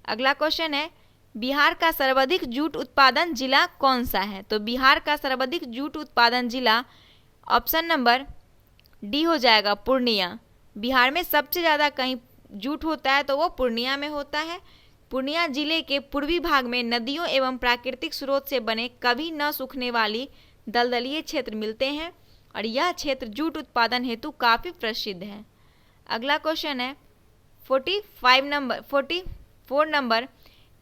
अगला क्वेश्चन है, बिहार का सर्वाधिक जूट उत्पादन जिला कौन सा है? तो बिहार का सर्वाधिक जूट उत्पादन जिला ऑप्शन नंबर डी हो जाएगा, पूर्णिया। बिहार में सबसे ज़्यादा कहीं जूट होता है तो वो पूर्णिया में होता है। पूर्णिया जिले के पूर्वी भाग में नदियों एवं प्राकृतिक स्रोत से बने कभी न सूखने वाली दलदलीय क्षेत्र मिलते हैं और यह क्षेत्र जूट उत्पादन हेतु काफ़ी प्रसिद्ध है। अगला क्वेश्चन है 44 नंबर,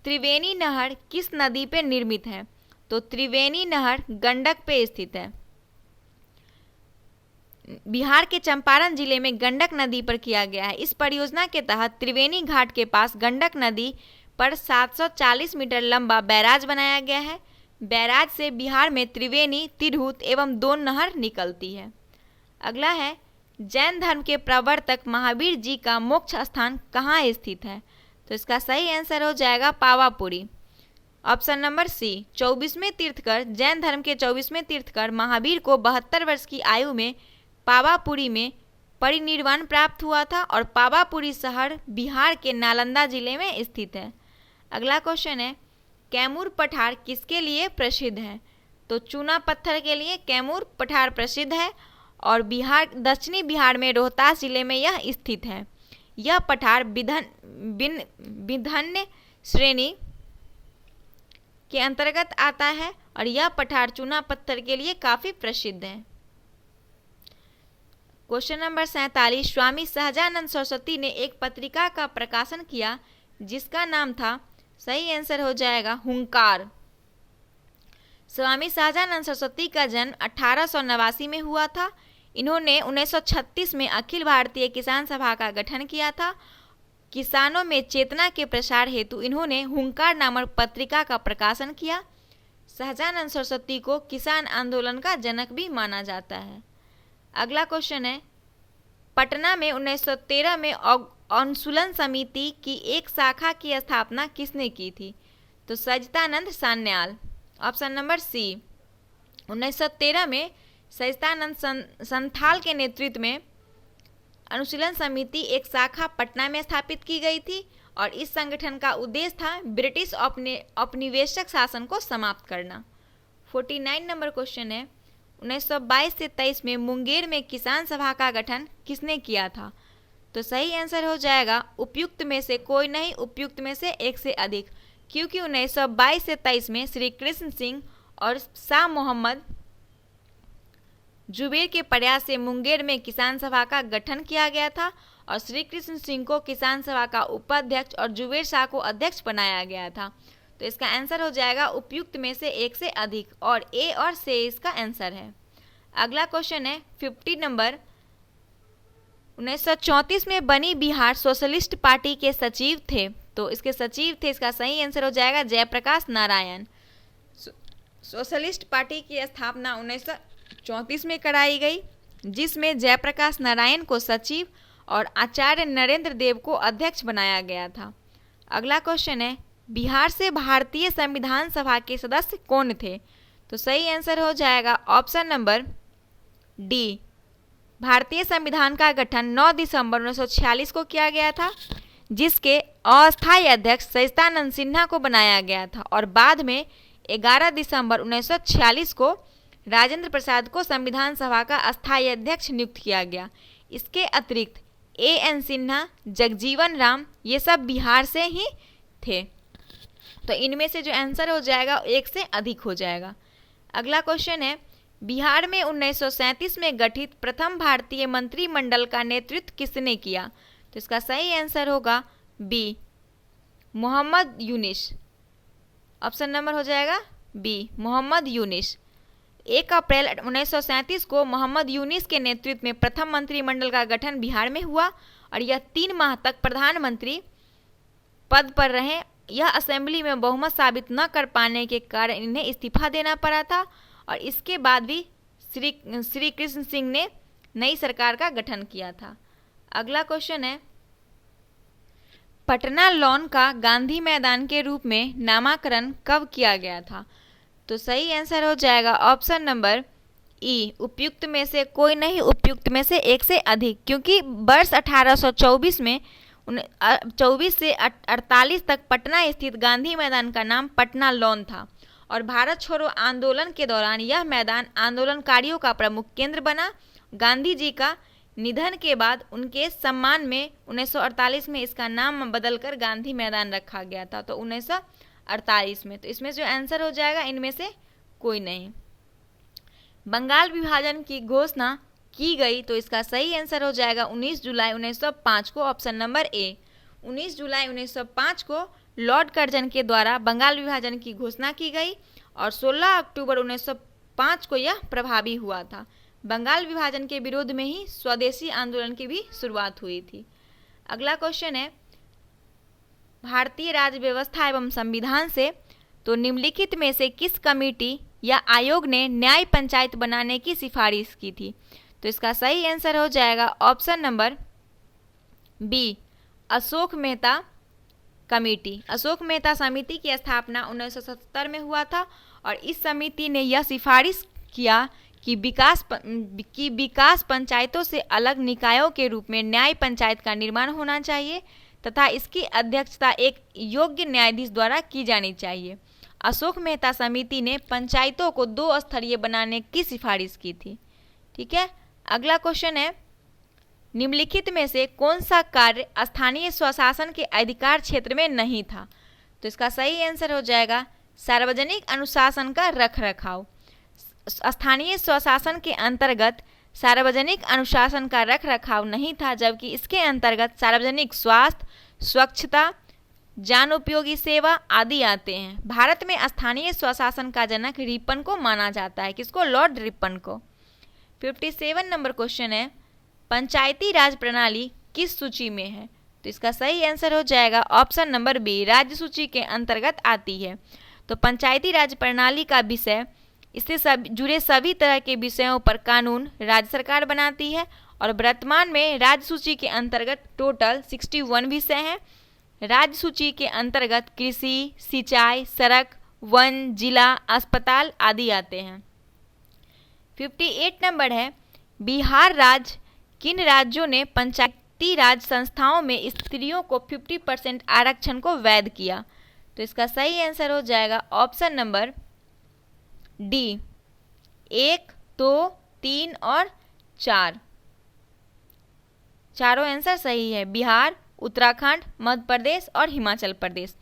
त्रिवेणी नहर किस नदी पे निर्मित है? तो त्रिवेणी नहर गंडक पे स्थित है। बिहार के चंपारण जिले में गंडक नदी पर किया गया है। इस परियोजना के तहत त्रिवेणी घाट के पास गंडक नदी पर 740 मीटर लंबा बैराज बनाया गया है। बैराज से बिहार में त्रिवेणी, तिरहुत एवं दोन नहर निकलती है। अगला है, जैन धर्म के प्रवर्तक महावीर जी का मोक्ष स्थान कहाँ स्थित है? तो इसका सही आंसर हो जाएगा पावापुरी। ऑप्शन नंबर सी, 24वें तीर्थकर, जैन धर्म के 24वें तीर्थकर महावीर को 72 वर्ष की आयु में पावापुरी में परिनिर्वाण प्राप्त हुआ था और पावापुरी शहर बिहार के नालंदा जिले में स्थित है। अगला क्वेश्चन है, कैमूर पठार किसके लिए प्रसिद्ध है? तो चूना पत्थर के लिए कैमूर पठार प्रसिद्ध है और दक्षिणी बिहार में रोहतास जिले में यह स्थित है। यह पठार विंध्य श्रेणी के अंतर्गत आता है और यह पठार चूना पत्थर के लिए काफ़ी प्रसिद्ध है। क्वेश्चन नंबर 47, स्वामी सहजानंद सरस्वती ने एक पत्रिका का प्रकाशन किया जिसका नाम था, सही आंसर हो जाएगा हुंकार। स्वामी सहजानंद सरस्वती का जन्म 1889 में हुआ था। इन्होंने 1936 में अखिल भारतीय किसान सभा का गठन किया था। किसानों में चेतना के प्रसार हेतु इन्होंने हुंकार नामक पत्रिका का प्रकाशन किया। सहजानंद सरस्वती को किसान आंदोलन का जनक भी माना जाता है। अगला क्वेश्चन है, पटना में 1913 में अनुशीलन समिति की एक शाखा की स्थापना किसने की थी? तो सच्चिदानंद सान्याल। ऑप्शन नंबर सी, 1913 में सच्चिदानंद संथाल के नेतृत्व में अनुशीलन समिति एक शाखा पटना में स्थापित की गई थी और इस संगठन का उद्देश्य था ब्रिटिश औपनिवेशिक शासन को समाप्त करना। 49 नंबर क्वेश्चन है, 1922 से 23 में मुंगेर में किसान सभा का गठन किसने किया था? तो सही आंसर हो जाएगा उपयुक्त में से कोई नहीं, उपयुक्त में से एक से अधिक, क्योंकि 1922 से 23 में श्री कृष्ण सिंह और शाह मोहम्मद जुबेर के प्रयास से मुंगेर में किसान सभा का गठन किया गया था और श्री कृष्ण सिंह को किसान सभा का उपाध्यक्ष और जुबेर शाह को अध्यक्ष बनाया गया था। तो इसका आंसर हो जाएगा उपयुक्त में से एक से अधिक और ए और से इसका आंसर है। अगला क्वेश्चन है 50 नंबर, 1934 में बनी बिहार सोशलिस्ट पार्टी के सचिव थे। तो इसके सचिव थे, इसका सही आंसर हो जाएगा जयप्रकाश नारायण। सोशलिस्ट पार्टी की स्थापना 1934 में कराई गई, जिसमें जयप्रकाश नारायण को सचिव और आचार्य नरेंद्र देव को अध्यक्ष बनाया गया था। अगला क्वेश्चन है, बिहार से भारतीय संविधान सभा के सदस्य कौन थे? तो सही आंसर हो जाएगा ऑप्शन नंबर डी। भारतीय संविधान का गठन 9 दिसंबर 1946 को किया गया था, जिसके अस्थायी अध्यक्ष सच्चिदानंद सिन्हा को बनाया गया था और बाद में 11 दिसंबर 1946 को राजेंद्र प्रसाद को संविधान सभा का अस्थायी अध्यक्ष नियुक्त किया गया। इसके अतिरिक्त एन सिन्हा, जगजीवन राम, ये सब बिहार से ही थे। तो इनमें से जो आंसर हो जाएगा एक से अधिक हो जाएगा। अगला क्वेश्चन है, बिहार में 1937 में गठित प्रथम भारतीय मंत्रिमंडल का नेतृत्व किसने किया? तो इसका सही आंसर होगा B, Mohammad Yunus. Option number हो जाएगा बी, मोहम्मद यूनिस। 1 अप्रैल 1937 को मोहम्मद यूनिस के नेतृत्व में प्रथम मंत्रिमंडल का गठन बिहार में हुआ और यह 3 माह तक प्रधानमंत्री पद पर रहे। यह असेंबली में बहुमत साबित न कर पाने के कारण इन्हें इस्तीफा देना पड़ा था और इसके बाद भी श्री कृष्ण सिंह ने नई सरकार का गठन किया था। अगला क्वेश्चन है, पटना लॉन का गांधी मैदान के रूप में नामकरण कब किया गया था? तो सही आंसर हो जाएगा ऑप्शन नंबर ई, उपयुक्त में से कोई नहीं, उपयुक्त में से एक से अधिक, क्योंकि वर्ष 1824 में 24 से 48 तक पटना स्थित गांधी मैदान का नाम पटना लॉन था और भारत छोड़ो आंदोलन के दौरान यह मैदान आंदोलनकारियों का प्रमुख केंद्र बना। गांधी जी का निधन के बाद उनके सम्मान में 1948 में इसका नाम बदलकर गांधी मैदान रखा गया था, तो 1948 में। तो इसमें जो आंसर हो जाएगा इनमें से कोई नहीं। बंगाल विभाजन की घोषणा की गई, तो इसका सही आंसर हो जाएगा 19 जुलाई 1905 को, ऑप्शन नंबर ए। 19 जुलाई 1905 को लॉर्ड कर्जन के द्वारा बंगाल विभाजन की घोषणा की गई और 16 अक्टूबर 1905 को यह प्रभावी हुआ था। बंगाल विभाजन के विरोध में ही स्वदेशी आंदोलन की भी शुरुआत हुई थी। अगला क्वेश्चन है, भारतीय राज्य व्यवस्था एवं संविधान से तो निम्नलिखित में से किस कमेटी या आयोग ने न्याय पंचायत बनाने की सिफारिश की थी? तो इसका सही आंसर हो जाएगा option number B, Ashok Mehta committee. Ashok Mehta समिति की स्थापना 1977 में हुआ था और इस समिति ने यह सिफारिश किया कि विकास पंचायतों से अलग निकायों के रूप में न्याय पंचायत का निर्माण होना चाहिए तथा इसकी अध्यक्षता एक योग्य न्यायाधीश द्वारा की जानी चाहिए। अशोक मेहता समिति ने पंचायतों को 2 स्तरीय बनाने की सिफारिश की थी। ठीक है, अगला क्वेश्चन है, निम्नलिखित में से कौन सा कार्य स्थानीय स्वशासन के अधिकार क्षेत्र में नहीं था? तो इसका सही आंसर हो जाएगा सार्वजनिक अनुशासन का रखरखाव। स्थानीय स्वशासन के अंतर्गत सार्वजनिक अनुशासन का रखरखाव नहीं था, जबकि इसके अंतर्गत सार्वजनिक स्वास्थ्य, स्वच्छता, जन उपयोगी सेवा आदि आते हैं। भारत में स्थानीय स्वशासन का जनक रिपन को माना जाता है। किसको? लॉर्ड रिपन को। 57 नंबर क्वेश्चन है, पंचायती राज प्रणाली किस सूची में है? तो इसका सही आंसर हो जाएगा ऑप्शन नंबर बी, राज्य सूची के अंतर्गत आती है। तो पंचायती राज प्रणाली का विषय, इससे जुड़े सभी तरह के विषयों पर कानून राज्य सरकार बनाती है और वर्तमान में राज्य सूची के अंतर्गत टोटल 61 विषय हैं। राज्य सूची के अंतर्गत कृषि, सिंचाई, सड़क, वन, जिला, अस्पताल आदि आते हैं। 58 नंबर है, बिहार राज्य किन राज्यों ने पंचायती राज संस्थाओं में स्त्रियों को 50% आरक्षण को वैध किया? तो इसका सही आंसर हो जाएगा ऑप्शन नंबर डी, 1, 2, 3 और 4। चारों आंसर सही है, बिहार, उत्तराखंड, मध्य प्रदेश और हिमाचल प्रदेश।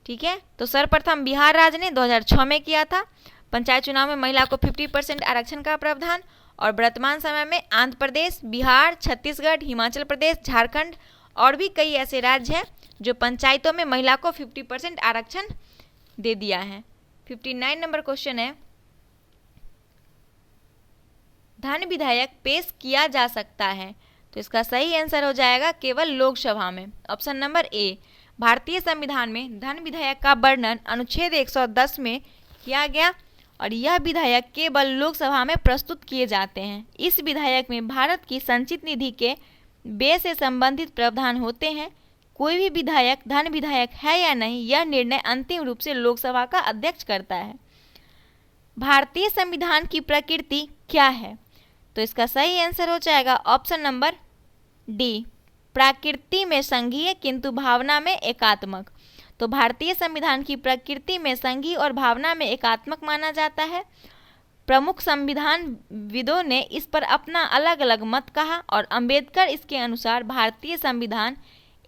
ठीक है, तो सर्वप्रथम बिहार राज्य ने 2006 में किया था पंचायत चुनाव में महिला को 50% आरक्षण का प्रावधान, और वर्तमान समय में आंध्र प्रदेश, बिहार, छत्तीसगढ़, हिमाचल प्रदेश, झारखंड और भी कई ऐसे राज्य हैं जो पंचायतों में महिला को 50% आरक्षण दे दिया है। 59 नंबर क्वेश्चन है, धन विधेयक पेश किया जा सकता है? तो इसका सही आंसर हो जाएगा केवल लोकसभा में, ऑप्शन नंबर ए। भारतीय संविधान में धन विधेयक का वर्णन अनुच्छेद 110 में किया गया और यह विधेयक केवल लोकसभा में प्रस्तुत किए जाते हैं। इस विधेयक में भारत की संचित निधि के व्यय से संबंधित प्रावधान होते हैं। कोई भी विधेयक धन विधेयक है या नहीं, यह निर्णय अंतिम रूप से लोकसभा का अध्यक्ष करता है। भारतीय संविधान की प्रकृति क्या है? तो इसका सही आंसर हो जाएगा ऑप्शन नंबर डी, प्रकृति में संघीय किंतु भावना में एकात्मक। तो भारतीय संविधान की प्रकृति में संघीय और भावना में एकात्मक माना जाता है। प्रमुख संविधानविदों ने इस पर अपना अलग अलग मत कहा और अंबेडकर इसके अनुसार भारतीय संविधान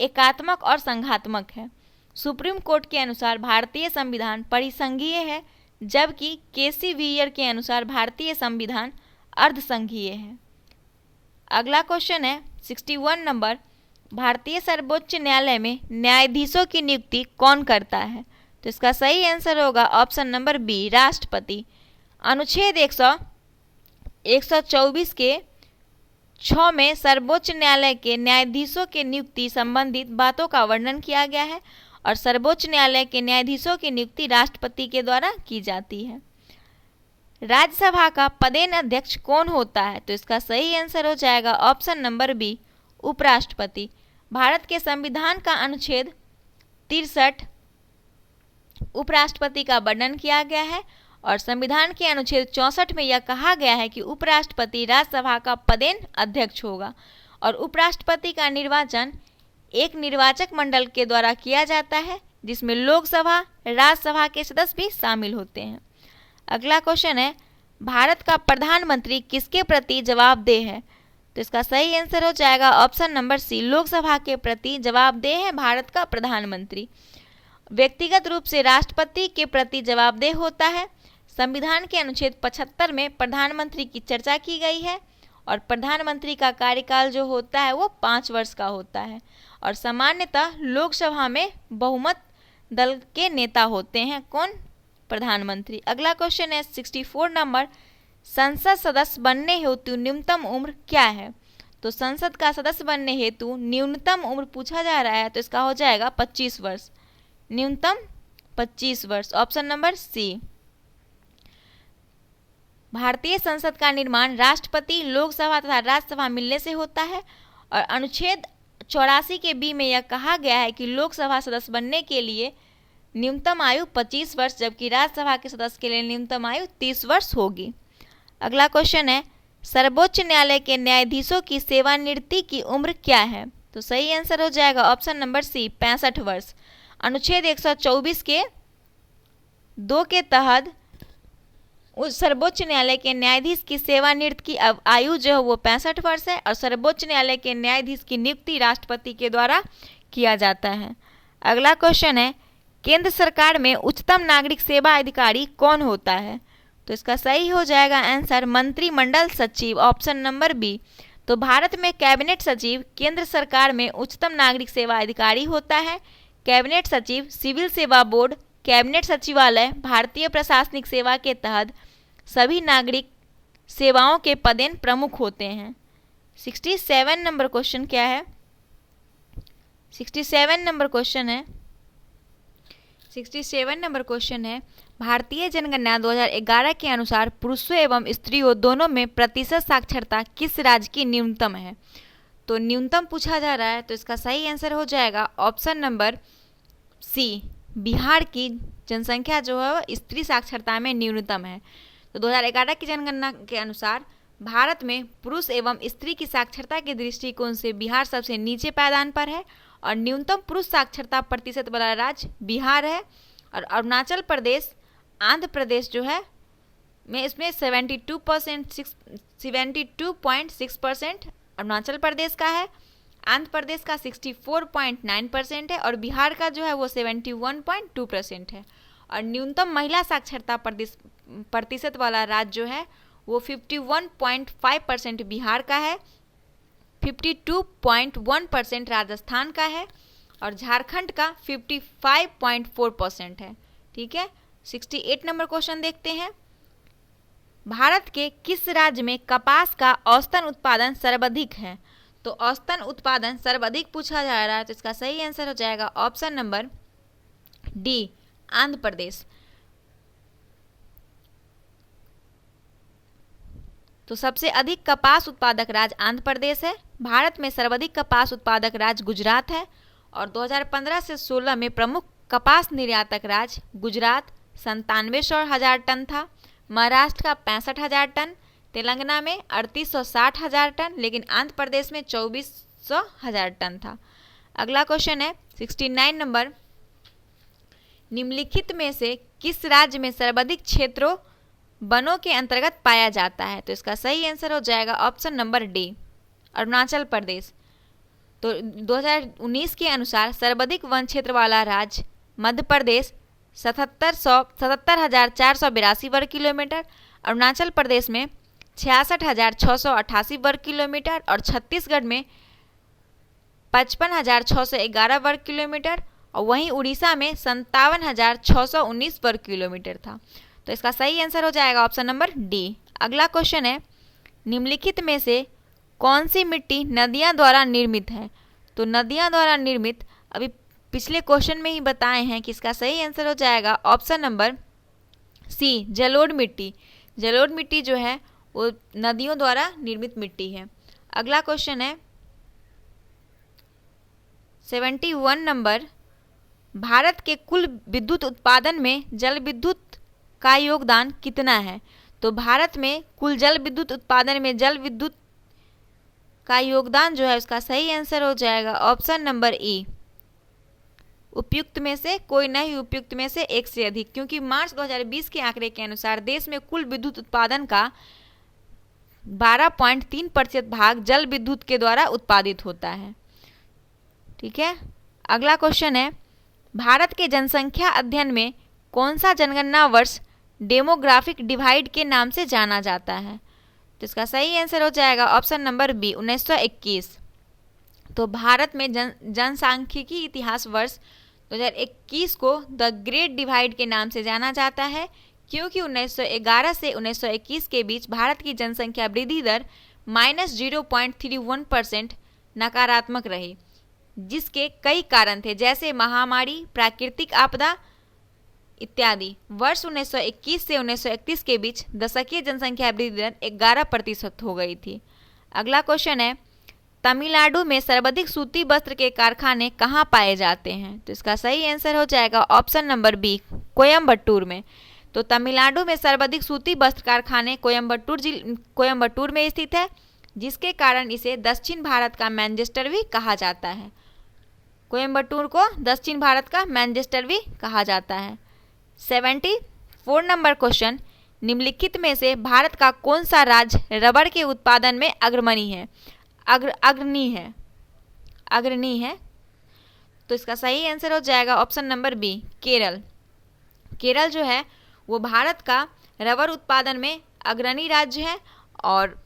एकात्मक और संघात्मक है। सुप्रीम कोर्ट के अनुसार भारतीय संविधान परिसंघीय है, जबकि केसी वीयर के अनुसार भारतीय संविधान अर्धसंघीय है। अगला क्वेश्चन है 61 नंबर, भारतीय सर्वोच्च न्यायालय में न्यायाधीशों की नियुक्ति कौन करता है? तो इसका सही आंसर होगा ऑप्शन नंबर बी, राष्ट्रपति। अनुच्छेद 124 के 6 में सर्वोच्च न्यायालय के न्यायाधीशों के नियुक्ति संबंधित बातों का वर्णन किया गया है और सर्वोच्च न्यायालय के न्यायाधीशों की नियुक्ति राष्ट्रपति के द्वारा की जाती है। राज्यसभा का पदेन अध्यक्ष कौन होता है? तो इसका सही आंसर हो जाएगा ऑप्शन नंबर बी, उपराष्ट्रपति। भारत के संविधान का अनुच्छेद 63 उपराष्ट्रपति का वर्णन किया गया है और संविधान के अनुच्छेद 64 में यह कहा गया है कि उपराष्ट्रपति राज्यसभा का पदेन अध्यक्ष होगा और उपराष्ट्रपति का निर्वाचन एक निर्वाचक मंडल के द्वारा किया जाता है जिसमें लोकसभा, राज्यसभा के सदस्य भी शामिल होते हैं। अगला क्वेश्चन है, भारत का प्रधानमंत्री किसके प्रति जवाबदेह है? तो इसका सही आंसर हो जाएगा ऑप्शन नंबर सी, लोकसभा के प्रति जवाबदेह है भारत का प्रधानमंत्री। व्यक्तिगत रूप से राष्ट्रपति के प्रति जवाबदेह होता है। संविधान के अनुच्छेद 75 में प्रधानमंत्री की चर्चा की गई है और प्रधानमंत्री का कार्यकाल जो होता है वो 5 वर्ष का होता है और सामान्यतः लोकसभा में बहुमत दल के नेता होते हैं। कौन? प्रधानमंत्री। अगला क्वेश्चन है 64 नंबर, संसद सदस्य बनने हेतु न्यूनतम उम्र क्या है? तो संसद का सदस्य बनने हेतु न्यूनतम उम्र पूछा जा रहा है तो इसका हो जाएगा 25 वर्ष, न्यूनतम 25 वर्ष, ऑप्शन नंबर सी। भारतीय संसद का निर्माण राष्ट्रपति, लोकसभा तथा राज्यसभा मिलने से होता है और अनुच्छेद 84 के बी में यह कहा गया है कि लोकसभा सदस्य बनने के लिए न्यूनतम आयु 25 वर्ष जबकि राज्यसभा के सदस्य के लिए न्यूनतम आयु 30 वर्ष होगी। अगला क्वेश्चन है, सर्वोच्च न्यायालय के न्यायाधीशों की सेवानिवृत्ति की उम्र क्या है? तो सही आंसर हो जाएगा ऑप्शन नंबर सी, 65 वर्ष। अनुच्छेद 124 के 2 के तहत सर्वोच्च न्यायालय के न्यायाधीश की सेवानिवृत्ति की आयु जो है वो 65 वर्ष है और सर्वोच्च न्यायालय के न्यायाधीश की नियुक्ति राष्ट्रपति के द्वारा किया जाता है। अगला क्वेश्चन है, केंद्र सरकार में उच्चतम नागरिक सेवा अधिकारी कौन होता है? तो इसका सही हो जाएगा आंसर मंत्रिमंडल सचिव, ऑप्शन नंबर बी। तो भारत में कैबिनेट सचिव केंद्र सरकार में उच्चतम नागरिक सेवा अधिकारी होता है। कैबिनेट सचिव, सिविल सेवा बोर्ड, कैबिनेट सचिवालय, भारतीय प्रशासनिक सेवा के तहत सभी नागरिक सेवाओं के पदेन प्रमुख होते हैं। 67 नंबर क्वेश्चन क्या है? 67 नंबर क्वेश्चन है 67 नंबर क्वेश्चन है, भारतीय जनगणना 2011 के अनुसार पुरुषों एवं स्त्रियों दोनों में प्रतिशत साक्षरता किस राज्य की न्यूनतम है? तो न्यूनतम पूछा जा रहा है तो इसका सही आंसर हो जाएगा ऑप्शन नंबर सी, बिहार की जनसंख्या जो है वह स्त्री साक्षरता में न्यूनतम है। तो 2011 की जनगणना के अनुसार भारत में पुरुष एवं स्त्री की साक्षरता के दृष्टिकोण से बिहार सबसे नीचे पायदान पर है और न्यूनतम पुरुष साक्षरता प्रतिशत वाला राज्य बिहार है और अरुणाचल प्रदेश, आंध्र प्रदेश जो है में इसमें 72.6% अरुणाचल प्रदेश का है, आंध्र प्रदेश का 64.9% है और बिहार का जो है वो 71.2% है और न्यूनतम महिला साक्षरता प्रतिशत वाला राज्य जो है वो 51.5% बिहार का है, 52.1% राजस्थान का है और झारखंड का 55.4% है। ठीक है, 68 नंबर क्वेश्चन देखते हैं, भारत के किस राज्य में कपास का औसतन उत्पादन सर्वाधिक है? तो औसतन उत्पादन सर्वाधिक पूछा जा रहा है तो इसका सही आंसर हो जाएगा option number D, Andhra Pradesh. तो सबसे अधिक कपास उत्पादक राज्य आंध्र प्रदेश है। भारत में सर्वाधिक कपास उत्पादक राज्य गुजरात है और 2015 से 16 में प्रमुख कपास निर्यातक राज्य गुजरात 97,000 टन था, महाराष्ट्र का 65,000 टन, तेलंगाना में 3,860,000 टन, लेकिन आंध्र प्रदेश में 24,000 टन था। अगला क्वेश्चन है 69 नंबर, निम्नलिखित में से किस राज्य में सर्वाधिक क्षेत्रों वनों के अंतर्गत पाया जाता है? तो इसका सही आंसर हो जाएगा option number D, Arunachal Pradesh. तो 2019 के अनुसार सर्वाधिक वन क्षेत्र वाला राज्य मध्य प्रदेश 77,482 वर्ग किलोमीटर, अरुणाचल प्रदेश में 66,688 वर्ग किलोमीटर और छत्तीसगढ़ में 55,611 वर्ग किलोमीटर और वहीं उड़ीसा में 57,619 वर्ग किलोमीटर था। तो इसका सही आंसर हो जाएगा ऑप्शन नंबर डी। अगला क्वेश्चन है, निम्नलिखित में से कौन सी मिट्टी नदियां द्वारा निर्मित है? तो नदियां द्वारा निर्मित अभी पिछले क्वेश्चन में ही बताए हैं कि इसका सही आंसर हो जाएगा ऑप्शन नंबर सी, जलोढ़ मिट्टी। जलोढ़ मिट्टी जो है वो नदियों द्वारा निर्मित मिट्टी है। अगला क्वेश्चन है 71 नंबर, भारत के कुल विद्युत उत्पादन में जल विद्युत का योगदान कितना है? तो भारत में कुल जल विद्युत उत्पादन में जल विद्युत का योगदान जो है उसका सही आंसर हो जाएगा ऑप्शन नंबर ई, उपयुक्त में से कोई नहीं, उपयुक्त में से एक से अधिक, क्योंकि मार्च 2020 के आंकड़े के अनुसार देश में कुल विद्युत उत्पादन का 12.3% भाग जल विद्युत के द्वारा उत्पादित होता है। ठीक है। अगला क्वेश्चन है, भारत के जनसंख्या अध्ययन में कौन सा जनगणना वर्ष डेमोग्राफिक डिवाइड के नाम से जाना जाता है? तो इसका सही आंसर हो जाएगा ऑप्शन नंबर बी, 1921। तो भारत में जनसांख्यिकी इतिहास वर्ष 2021 को द ग्रेट डिवाइड के नाम से जाना जाता है, क्योंकि 1911 से 1921 के बीच भारत की जनसंख्या वृद्धि दर -0.31% नकारात्मक रही, जिसके कई कारण थे, जैसे महामारी, प्राकृतिक आपदा इत्यादि। वर्ष 1921 से 1931 के बीच दशकीय जनसंख्या वृद्धि दर 11% हो गई थी। अगला क्वेश्चन है, तमिलनाडु में सर्वाधिक सूती वस्त्र के कारखाने कहाँ पाए जाते हैं? तो इसका सही आंसर हो जाएगा ऑप्शन नंबर बी, कोयम्बटूर में। तो तमिलनाडु में सर्वाधिक सूती वस्त्र कारखाने कोयम्बटूर में स्थित है, जिसके कारण इसे दक्षिण भारत का मैनचेस्टर भी कहा जाता है। कोयम्बटूर को दक्षिण भारत का मैनचेस्टर भी कहा जाता है। 74 नंबर क्वेश्चन, निम्नलिखित में से भारत का कौन सा राज्य रबर के उत्पादन में अग्रणी है? तो इसका सही आंसर हो जाएगा option number B, Kerala. Kerala जो है वो भारत का रबर उत्पादन में अग्रणी राज्य है, और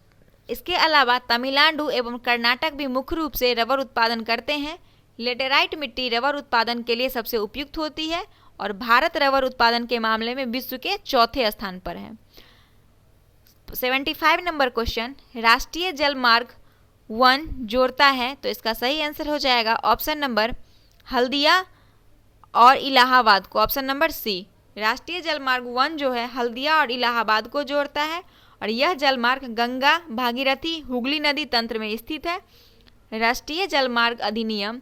इसके अलावा तमिलनाडु एवं कर्नाटक भी मुख्य रूप से रबर उत्पादन करते हैं। लेटेराइट मिट्टी रबर उत्पादन के लिए सबसे उपयुक्त होती है, और भारत रबर उत्पादन के मामले में विश्व के चौथे स्थान पर है। 75 नंबर क्वेश्चन, राष्ट्रीय जल मार्ग 1 जोड़ता है? तो इसका सही आंसर हो जाएगा ऑप्शन नंबर हल्दिया और इलाहाबाद को, ऑप्शन नंबर सी। राष्ट्रीय जल मार्ग 1 जो है हल्दिया और इलाहाबाद को जोड़ता है, और यह जल मार्ग गंगा, भागीरथी, हुगली नदी तंत्र में स्थित है। राष्ट्रीय जल मार्ग अधिनियम,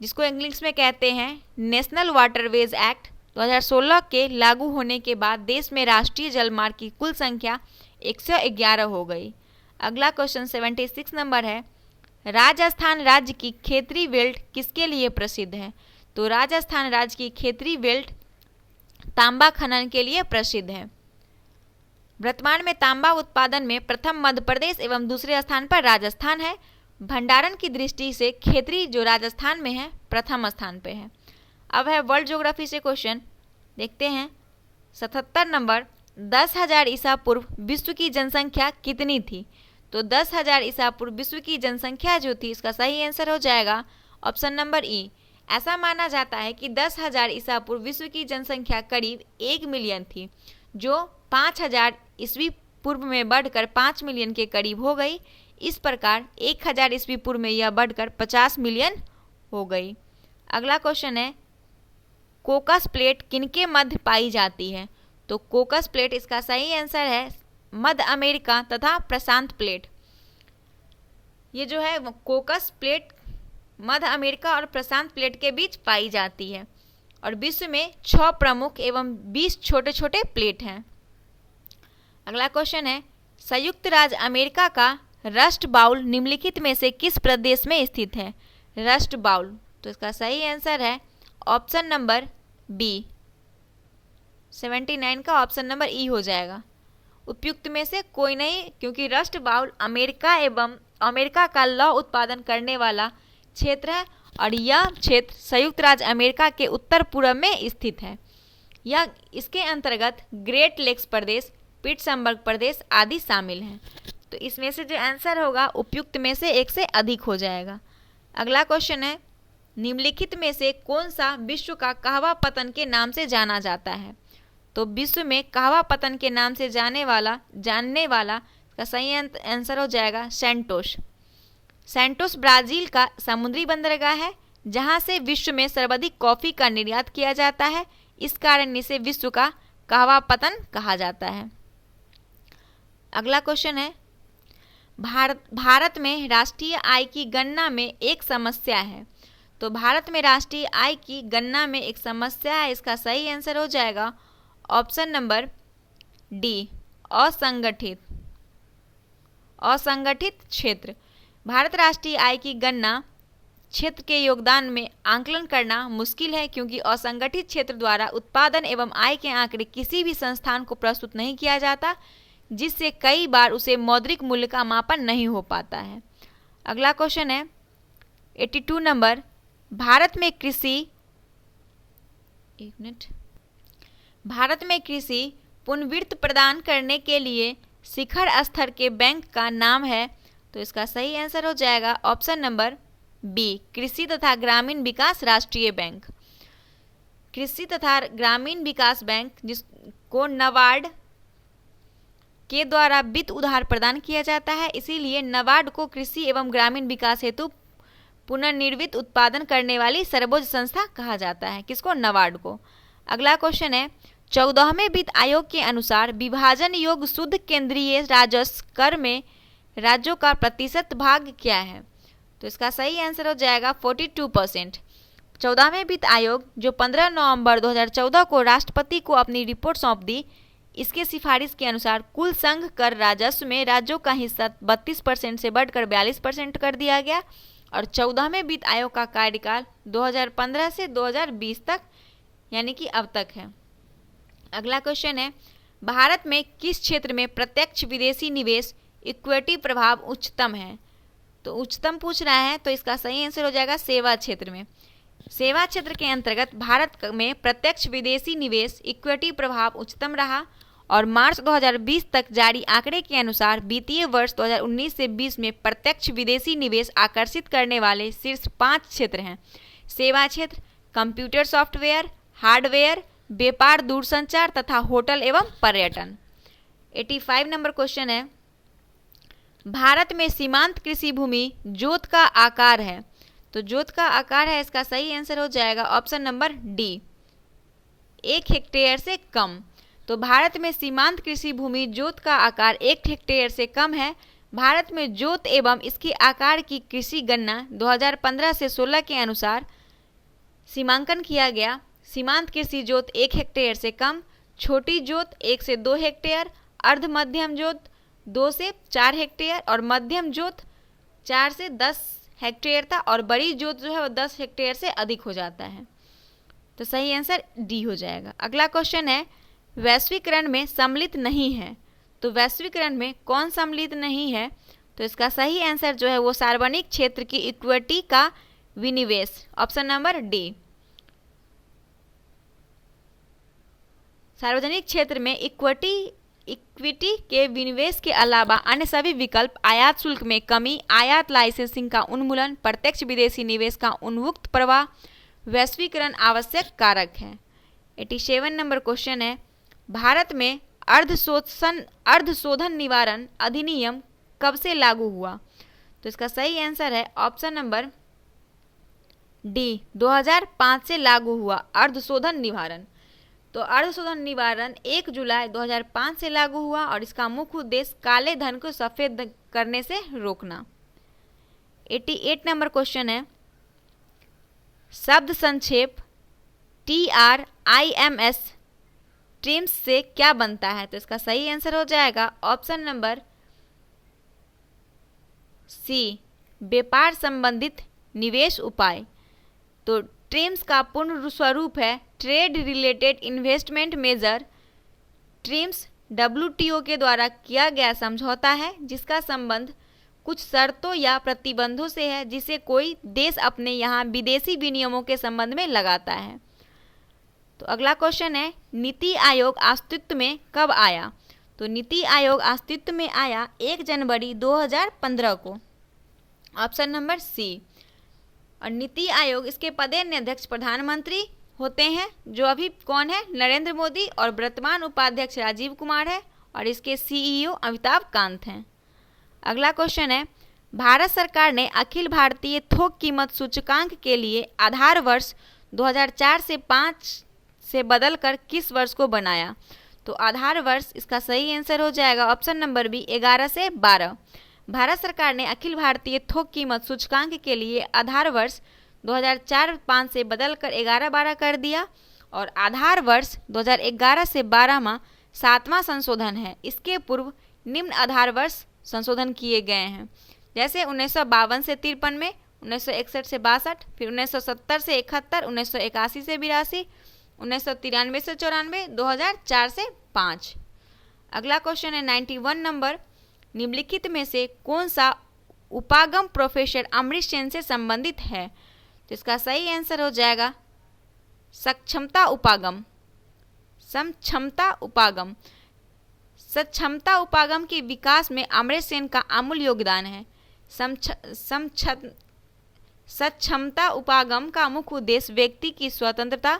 जिसको इंग्लिश में कहते हैं नेशनल वाटरवेज एक्ट, 2016 के लागू होने के बाद देश में राष्ट्रीय जल मार्ग की कुल संख्या 111 हो गई। अगला क्वेश्चन 76 नंबर है, राजस्थान राज्य की खेतरी बेल्ट किसके लिए प्रसिद्ध है? तो राजस्थान राज्य की खेतरी बेल्ट तांबा खनन के लिए प्रसिद्ध है। वर्तमान में तांबा उत्पादन में प्रथम मध्य प्रदेश एवं दूसरे स्थान पर राजस्थान है। भंडारण की दृष्टि से खेतरी जो राजस्थान में है प्रथम स्थान पे है। अब है वर्ल्ड ज्योग्राफी से क्वेश्चन, देखते हैं। 77 नंबर, 10,000 ईसा पूर्व विश्व की जनसंख्या कितनी थी? तो 10,000 ईसा पूर्व विश्व की जनसंख्या जो थी, इसका सही आंसर हो जाएगा ऑप्शन नंबर ई। ऐसा माना जाता है कि 10,000 ईसा पूर्व विश्व की जनसंख्या करीब 1 मिलियन थी, जो 5,000 ईस्वी पूर्व में बढ़कर 5 मिलियन के करीब हो गई। इस प्रकार 1000 ईस्वी पूर्व में यह बढ़कर 50 मिलियन हो गई। अगला क्वेश्चन है, कोकस प्लेट किनके मध्य पाई जाती है? तो कोकस प्लेट, इसका सही आंसर है मध्य अमेरिका तथा प्रशांत प्लेट। ये जो है कोकस प्लेट मध्य अमेरिका और प्रशांत प्लेट के बीच पाई जाती है, और विश्व में 6 प्रमुख एवं 20 छोटे छोटे प्लेट हैं। अगला क्वेश्चन है, संयुक्त राज्य अमेरिका का रस्ट बाउल निम्नलिखित में से किस प्रदेश में स्थित है? रस्ट बाउल, तो इसका सही आंसर है ऑप्शन नंबर बी, 79 का ऑप्शन नंबर ई हो जाएगा। उपयुक्त में से कोई नहीं, क्योंकि रस्ट बाउल अमेरिका एवं अमेरिका का लौह उत्पादन करने वाला क्षेत्र है, और यह क्षेत्र संयुक्त राज्य अमेरिका के उत्तर पूर्व में स्थित है। यह इसके अंतर्गत ग्रेट लेक्स प्रदेश, पिट्सबर्ग प्रदेश आदि शामिल हैं। तो इसमें से जो आंसर होगा उपयुक्त में से एक से अधिक हो जाएगा। अगला क्वेश्चन है, निम्नलिखित में से कौन सा विश्व का कहवा पतन के नाम से जाना जाता है? तो विश्व में कहवा पतन के नाम से जानने वाला का सही आंसर हो जाएगा सैंटोस। सैंटोस ब्राजील का समुद्री बंदरगाह है जहां से विश्व में सर्वाधिक कॉफी का निर्यात किया जाता है। इस कारण इसे विश्व का कहवा पतन कहा जाता है। अगला क्वेश्चन है, भारत में राष्ट्रीय आय की गणना में एक समस्या है। तो भारत में राष्ट्रीय आय की गणना में एक समस्या है, इसका सही आंसर हो जाएगा ऑप्शन नंबर डी, असंगठित क्षेत्र। भारत राष्ट्रीय आय की गणना क्षेत्र के योगदान में आंकलन करना मुश्किल है क्योंकि असंगठित क्षेत्र द्वारा उत्पादन एवं आय के आंकड़े किसी भी संस्थान को प्रस्तुत नहीं किया जाता, जिससे कई बार उसे मौद्रिक मूल्य का मापन नहीं हो पाता है। अगला क्वेश्चन है 82 नंबर, भारत में कृषि पुनर्वित्त प्रदान करने के लिए शिखर स्तर के बैंक का नाम है। तो इसका सही आंसर हो जाएगा ऑप्शन नंबर बी, कृषि तथा ग्रामीण विकास राष्ट्रीय बैंक। कृषि तथा ग्रामीण विकास बैंक जिसको नाबार्ड के द्वारा वित्त उधार प्रदान किया जाता है, इसीलिए नाबार्ड को कृषि एवं ग्रामीण विकास हेतु पुनर्निर्मित उत्पादन करने वाली सर्वोच्च संस्था कहा जाता है। किसको? नाबार्ड को। अगला क्वेश्चन है 14वें वित्त आयोग के अनुसार विभाजन योग्य शुद्ध केंद्रीय राजस्व कर में राज्यों का प्रतिशत भाग क्या है? तो इसका सही आंसर हो जाएगा 42%। 14वें वित्त आयोग जो 15 नवंबर 2014 को राष्ट्रपति को अपनी रिपोर्ट सौंप दी, इसके सिफारिश के अनुसार कुल संघ कर राजस्व में राज्यों का हिस्सा 32% से बढ़कर 42% कर दिया गया और 14वें वित्त आयोग का कार्यकाल 2015 से 2020 तक यानी कि अब तक है। अगला क्वेश्चन है भारत में किस क्षेत्र में प्रत्यक्ष विदेशी निवेश इक्विटी प्रभाव उच्चतम है? तो उच्चतम पूछ रहा है, तो इसका सही आंसर हो जाएगा सेवा क्षेत्र में। सेवा क्षेत्र के अंतर्गत भारत में प्रत्यक्ष विदेशी निवेश इक्विटी प्रभाव उच्चतम रहा और मार्च 2020 तक जारी आंकड़े के अनुसार वित्तीय वर्ष 2019 से 20 में प्रत्यक्ष विदेशी निवेश आकर्षित करने वाले शीर्ष 5 क्षेत्र हैं: सेवा क्षेत्र, कंप्यूटर सॉफ्टवेयर, हार्डवेयर, व्यापार दूरसंचार तथा होटल एवं पर्यटन। 85 नंबर क्वेश्चन है भारत में सीमांत कृषि भूमि जोत का आकार है। तो जोत का आकार है, इसका सही आंसर हो जाएगा ऑप्शन नंबर डी, 1 हेक्टेयर से कम। तो भारत में सीमांत कृषि भूमि जोत का आकार 1 हेक्टेयर से कम है। भारत में जोत एवं इसके आकार की कृषि गणना 2015 से 16 के अनुसार सीमांकन किया गया। सीमांत कृषि जोत 1 हेक्टेयर से कम, छोटी जोत 1 से 2 हेक्टेयर, अर्ध मध्यम जोत 2 से 4 हेक्टेयर और मध्यम जोत 4 से 10 हेक्टेयर था और बड़ी जोत जो है वो 10 हेक्टेयर से अधिक हो जाता है। तो सही आंसर डी हो जाएगा। अगला क्वेश्चन है वैश्वीकरण में सम्मिलित नहीं है। तो वैश्वीकरण में कौन सम्मिलित नहीं है? तो इसका सही आंसर जो है वो सार्वजनिक क्षेत्र की इक्विटी का विनिवेश, ऑप्शन नंबर डी। सार्वजनिक क्षेत्र में इक्विटी के विनिवेश के अलावा अन्य सभी विकल्प आयात शुल्क में कमी, आयात लाइसेंसिंग का उन्मूलन, प्रत्यक्ष विदेशी निवेश का उन्मुक्त प्रवाह, वैश्वीकरण आवश्यक कारक है। 87 नंबर क्वेश्चन है भारत में अर्धशोधन निवारण अधिनियम कब से लागू हुआ? तो इसका सही आंसर है ऑप्शन नंबर डी, 2005 से लागू हुआ अर्धशोधन निवारण। तो अर्धशोधन निवारण 1 जुलाई 2005 से लागू हुआ और इसका मुख्य उद्देश्य काले धन को सफेद करने से रोकना। 88 नंबर क्वेश्चन है शब्द संक्षेप TRIMS ट्रिम्स से क्या बनता है? तो इसका सही आंसर हो जाएगा ऑप्शन नंबर सी, व्यापार संबंधित निवेश उपाय। तो ट्रिम्स का पूर्ण स्वरूप है trade related investment major. TRIMS WTO के द्वारा किया गया समझौता है जिसका संबंध कुछ शर्तों या प्रतिबंधों से है जिसे कोई देश अपने यहाँ विदेशी विनियमों के संबंध में लगाता है। तो अगला क्वेश्चन है नीति आयोग अस्तित्व में कब आया? तो नीति आयोग अस्तित्व में आया 1 जनवरी 2015 को, ऑप्शन नंबर सी। और नीति आयोग इसके पदेन अध्यक्ष प्रधानमंत्री होते हैं, जो अभी कौन है, नरेंद्र मोदी, और वर्तमान उपाध्यक्ष राजीव कुमार है, और इसके सीईओ अमिताभ कांत हैं। अगला क्वेश्चन है, भारत सरकार ने अखिल भारतीय थोक कीमत सूचकांक के लिए आधार वर्ष 2004 से 5 से बदलकर किस वर्ष को बनाया? तो आधार वर्ष, इसका सही आंसर हो जाएगा ऑप्शन नंबर बी, 11 से 12। भारत सरकार ने अखिल भारतीय थोक कीमत सूचकांक के लिए आधार वर्ष 2004-5 से बदलकर 11-12 कर दिया, और आधार वर्ष 2011 से 12 में 7वां संशोधन है। इसके पूर्व निम्न आधार वर्ष संशोधन किए गए हैं, जैसे 1952 से 53 में, 1961 से 62, फिर 1970 से 71, 1981 से 82, 1993 से 94, 2004 से 5। अगला क्वेश्चन है 91 नंबर, निम्नलिखित में से कौन सा उपागम प्रोफेसर अमृत सेन से संबंधित है? तो इसका सही आंसर हो जाएगा सक्षमता उपागम। समक्षमता उपागम, सक्षमता उपागम के विकास में अमृत सेन का अमूल्य योगदान है। सक्षमता उपागम का मुख्य उद्देश्य व्यक्ति की स्वतंत्रता,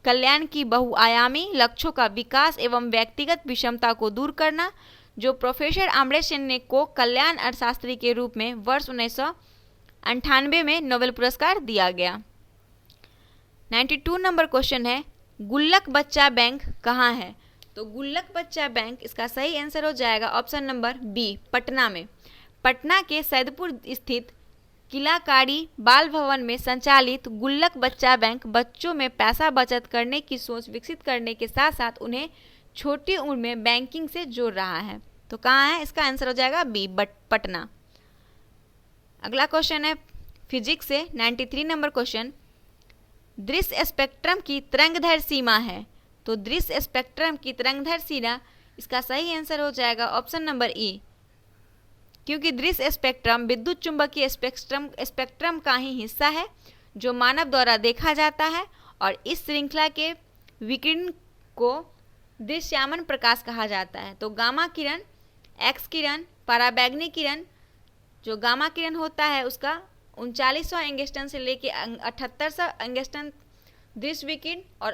कल्याण की बहुआयामी लक्ष्यों का विकास एवं व्यक्तिगत विषमता को दूर करना, जो प्रोफेसर अमर्त्य सेन ने को कल्याण अर्थशास्त्री के रूप में वर्ष 1998 में नोबेल पुरस्कार दिया गया। 92 नंबर क्वेश्चन है, गुल्लक बच्चा बैंक कहाँ है? तो गुल्लक बच्चा बैंक, इसका सही आंसर हो जाएगा ऑप्शन नंबर बी, पटना में। पटना के सैदपुर स्थित किलाकारी बाल भवन में संचालित गुल्लक बच्चा बैंक बच्चों में पैसा बचत करने की सोच विकसित करने के साथ साथ उन्हें छोटी उम्र में बैंकिंग से जोड़ रहा है। तो कहाँ है? इसका आंसर हो जाएगा बी, पटना। अगला क्वेश्चन है फिजिक्स से 93 नंबर क्वेश्चन, दृश्य स्पेक्ट्रम की तरंगदैर्घ्य सीमा है। तो दृश्य स्पेक्ट्रम की तरंगदैर्घ्य सीमा, इसका सही आंसर हो जाएगा ऑप्शन नंबर ई, क्योंकि दृश्य स्पेक्ट्रम विद्युत चुंबकीय स्पेक्ट्रम का ही हिस्सा है जो मानव द्वारा देखा जाता है, और इस श्रृंखला के विकिरण को दृश्यमान प्रकाश कहा जाता है। तो गामा किरण, एक्स किरण, पराबैंगनी किरण, जो गामा किरण होता है उसका 3900 एंगस्ट्रॉम से लेके 7800 एंगस्ट्रॉम दृश्य विकिरण, और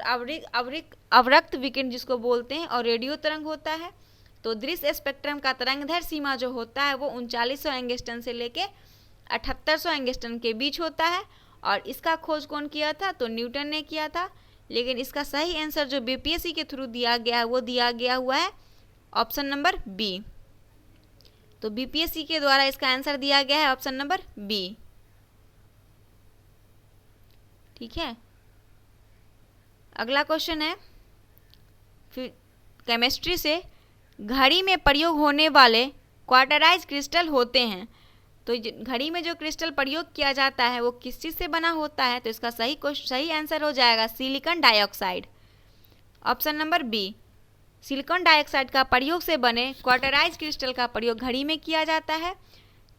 अवरक्त विकिरण जिसको बोलते हैं, और रेडियो तरंग होता है। तो दृश्य स्पेक्ट्रम का तरंगदैर्घ्य सीमा जो होता है वो 3900 एंगस्ट्रॉम से लेके 7800 एंगस्ट्रॉम के बीच होता है, और इसका खोज कौन किया था? तो न्यूटन ने किया था। लेकिन इसका सही आंसर जो बीपीएससी के थ्रू दिया गया है वो दिया गया हुआ है ऑप्शन नंबर बी। तो बीपीएससी के द्वारा इसका आंसर दिया गया है ऑप्शन नंबर बी। ठीक है, अगला क्वेश्चन है फिर केमिस्ट्री से, घड़ी में प्रयोग होने वाले क्वार्टराइज क्रिस्टल होते हैं। तो घड़ी में जो क्रिस्टल प्रयोग किया जाता है वो किस चीज़ से बना होता है? तो इसका सही आंसर हो जाएगा silicon dioxide, option number B. Silicon dioxide का प्रयोग से बने क्वार्टराइज क्रिस्टल का प्रयोग घड़ी में किया जाता है।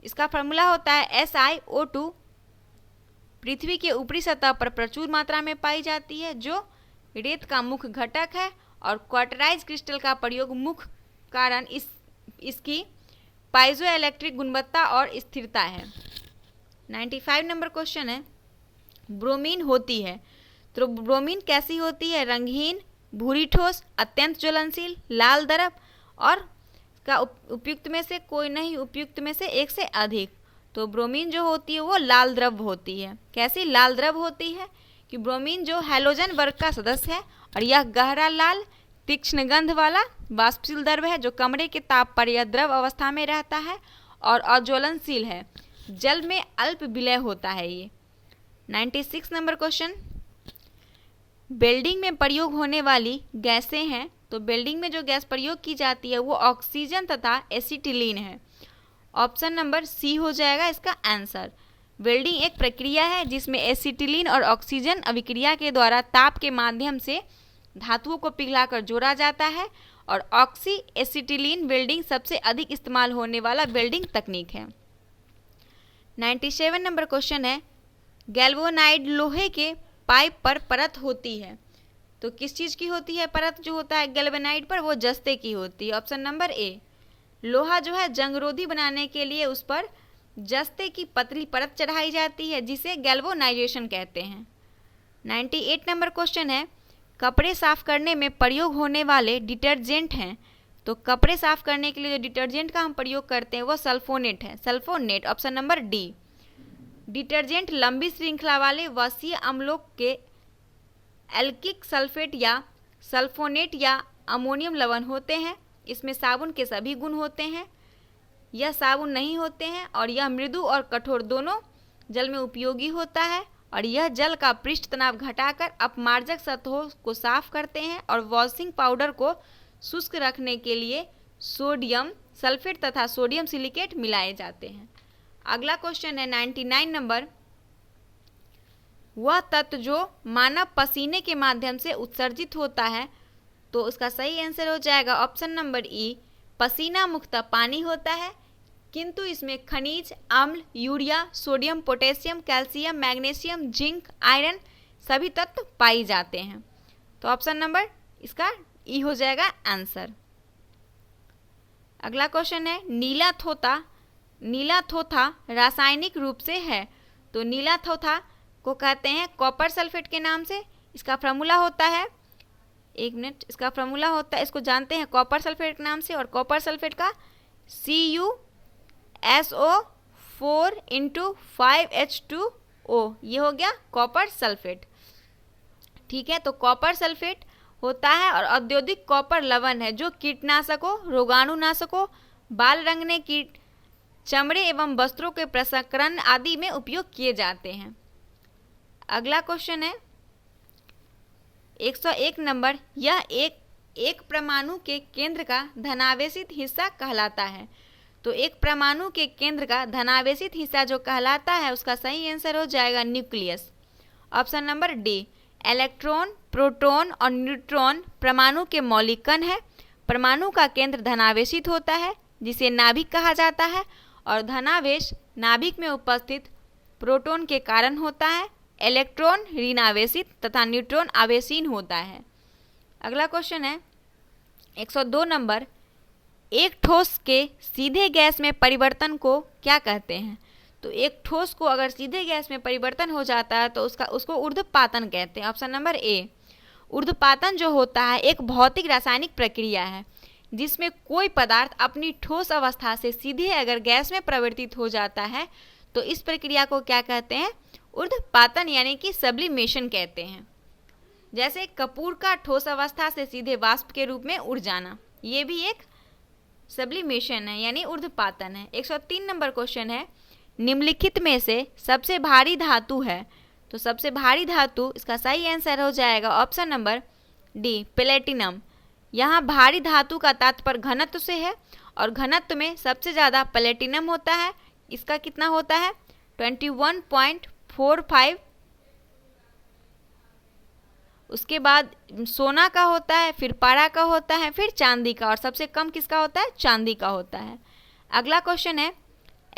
इसका फॉर्मूला होता है SiO2। पृथ्वी के ऊपरी सतह पर प्रचुर मात्रा में पाई जाती है, जो रेत का मुख्य घटक है, और क्वार्टराइज क्रिस्टल का प्रयोग मुख्य कारण इसकी पाइजो इलेक्ट्रिक गुणवत्ता और स्थिरता है। 95 नंबर क्वेश्चन है, ब्रोमीन होती है। तो ब्रोमीन कैसी होती है? रंगहीन, भूरी ठोस, अत्यंत ज्वलनशील, लाल द्रव, और का उपयुक्त में से कोई नहीं, उपयुक्त में से एक से अधिक। तो ब्रोमीन जो होती है वो लाल द्रव होती है। कैसी लाल द्रव होती है? कि ब्रोमीन जो हैलोजन वर्ग का सदस्य है, और यह गहरा लाल तीक्ष्ण गंध वाला वाष्पशील द्रव है जो कमरे के ताप पर यह द्रव अवस्था में रहता है और अज्वलनशील है। जल में अल्प विलय होता है ये। 96 नंबर क्वेश्चन, वेल्डिंग में प्रयोग होने वाली गैसें हैं। तो वेल्डिंग में जो गैस प्रयोग की जाती है वो ऑक्सीजन तथा एसिटिलीन है। ऑप्शन नंबर सी हो जाएगा इसका आंसर। वेल्डिंग एक प्रक्रिया है जिसमें एसिटिलीन और ऑक्सीजन अभिक्रिया के द्वारा ताप के माध्यम से धातुओं को पिघलाकर जोड़ा जाता है, और ऑक्सी एसिटिलीन वेल्डिंग सबसे अधिक इस्तेमाल होने वाला वेल्डिंग तकनीक है। 97 नंबर क्वेश्चन है, गैल्वेनाइड लोहे के पाइप पर परत होती है। तो किस चीज़ की होती है परत जो होता है गैल्वेनाइड पर? वो जस्ते की होती है। ऑप्शन नंबर ए। लोहा जो है जंगरोधी बनाने के लिए उस पर जस्ते की पतली परत चढ़ाई जाती है जिसे गैल्वेनाइजेशन कहते हैं। 98 नंबर क्वेश्चन है, कपड़े साफ करने में प्रयोग होने वाले डिटर्जेंट हैं। तो कपड़े साफ करने के लिए जो डिटर्जेंट का हम प्रयोग करते हैं वो सल्फोनेट है, sulphonate, option number D. Detergent लंबी श्रृंखला वाले वसीय अम्लों के एल्किक सल्फेट या सल्फोनेट या अमोनियम लवण होते हैं। इसमें साबुन के सभी गुण होते हैं। यह साबुन नहीं होते हैं और यह मृदु और कठोर दोनों जल में उपयोगी होता है और यह जल का पृष्ठ तनाव घटाकर अपमार्जक सतहों को साफ करते हैं और वॉशिंग पाउडर को शुष्क रखने के लिए सोडियम सल्फेट तथा सोडियम सिलिकेट मिलाए जाते हैं। अगला क्वेश्चन है 99 नंबर, वह तत्व जो मानव पसीने के माध्यम से उत्सर्जित होता है। तो उसका सही आंसर हो जाएगा ऑप्शन नंबर ई, पसीना मुक्तः पानी होता है, किंतु इसमें खनिज, अम्ल, urea, sodium, potassium, calcium, magnesium, zinc, iron सभी तत्व पाए जाते हैं। तो ऑप्शन नंबर इसका ई हो जाएगा आंसर। अगला क्वेश्चन है, नीला थोथा रासायनिक रूप से है। तो नीला थोथा को कहते हैं कॉपर सल्फेट के नाम से। इसका फार्मूला होता है, एक मिनट, इसका फार्मूला होता है, इसको जानते हैं कॉपर सल्फेट के नाम से, और कॉपर सल्फेट का CuSO4 × 5H2O, ये हो गया कॉपर सल्फेट। ठीक है, तो कॉपर सल्फेट होता है और औद्योगिक कॉपर लवण है जो कीटनाशकों, रोगाणुनाशकों, बाल रंगने कीट, चमड़े एवं वस्त्रों के प्रसंस्करण आदि में उपयोग किए जाते हैं। अगला क्वेश्चन है 101 नंबर, यह एक परमाणु के केंद्र का धनावेशित हिस्सा कहलाता है। तो एक परमाणु के केंद्र का धनावेशित हिस्सा जो कहलाता है उसका सही आंसर हो जाएगा nucleus, option number D. Electron, proton और न्यूट्रॉन परमाणु के मौलिक कण है। परमाणु का केंद्र धनावेशित होता है जिसे नाभिक कहा जाता है और धनावेश नाभिक में उपस्थित प्रोटॉन के कारण होता है। इलेक्ट्रॉन ऋणावेशित तथा न्यूट्रॉन आवेशीन होता है। अगला क्वेश्चन है 102 नंबर, एक ठोस के सीधे गैस में परिवर्तन को क्या कहते हैं। तो एक ठोस को अगर सीधे गैस में परिवर्तन हो जाता है तो उसको ऊर्ध्वपातन कहते हैं, ऑप्शन नंबर ए। ऊर्ध्वपातन जो होता है एक भौतिक रासायनिक प्रक्रिया है जिसमें कोई पदार्थ अपनी ठोस अवस्था से सीधे अगर गैस में परिवर्तित हो जाता है तो इस प्रक्रिया को क्या कहते हैं, ऊर्ध्वपातन यानी कि सब्लिमेशन कहते हैं। जैसे कपूर का ठोस अवस्था से सीधे वाष्प के रूप में उड़ जाना, ये भी एक सब्लिमेशन है यानी ऊर्ध्वपातन है। 103 नंबर क्वेश्चन है, निम्नलिखित में से सबसे भारी धातु है। तो सबसे भारी धातु, इसका सही आंसर हो जाएगा ऑप्शन नंबर डी, प्लेटिनम। यहाँ भारी धातु का तात्पर्य घनत्व से है और घनत्व में सबसे ज़्यादा प्लेटिनम होता है। इसका कितना होता है 21.45। उसके बाद सोना का होता है, फिर पारा का होता है, फिर चांदी का, और सबसे कम किसका होता है, चांदी का होता है। अगला क्वेश्चन है,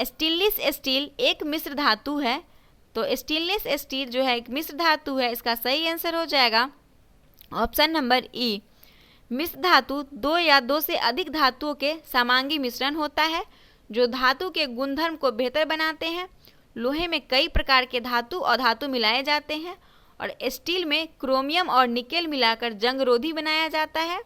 स्टेनलेस स्टील एक मिश्र धातु है। तो स्टेनलेस स्टील जो है एक मिश्र धातु है, इसका सही आंसर हो जाएगा ऑप्शन नंबर ई। मिश्र धातु दो या दो से अधिक धातुओं के समांगी मिश्रण होता है जो धातु के गुणधर्म को बेहतर बनाते हैं। लोहे में कई प्रकार के धातु और धातु मिलाए जाते हैं और स्टील में क्रोमियम और निकेल मिलाकर जंगरोधी बनाया जाता है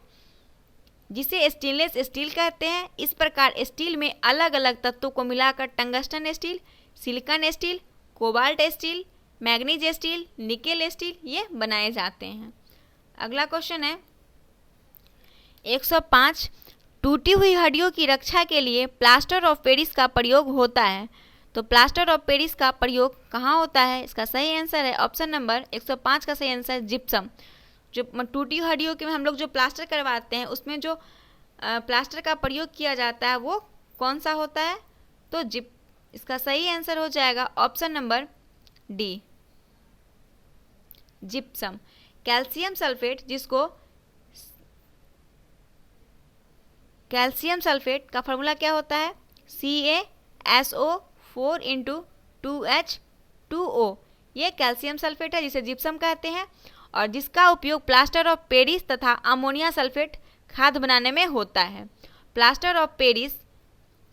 जिसे स्टेनलेस स्टील कहते हैं। इस प्रकार स्टील में अलग अलग तत्वों को मिलाकर tungsten steel, silicon steel, cobalt steel, manganese steel, nickel steel ये बनाए जाते हैं। अगला क्वेश्चन है 105, टूटी हुई हड्डियों की रक्षा के लिए प्लास्टर ऑफ पेरिस का प्रयोग होता है। तो प्लास्टर ऑफ पेरिस का प्रयोग कहाँ होता है, इसका सही आंसर है ऑप्शन नंबर 105 का सही आंसर जिप्सम। जो टूटी हड्डियों के हम लोग जो प्लास्टर करवाते हैं उसमें जो प्लास्टर का प्रयोग किया जाता है वो कौन सा होता है, तो इसका सही आंसर हो जाएगा option number D, gypsum. Calcium sulphate, जिसको कैल्शियम सल्फेट का फार्मूला क्या होता है, CaSO4 × 2H2O, ये कैल्शियम सल्फेट है जिसे जिप्सम कहते हैं और जिसका उपयोग प्लास्टर ऑफ पेरिस तथा अमोनिया सल्फेट खाद बनाने में होता है। Plaster of Paris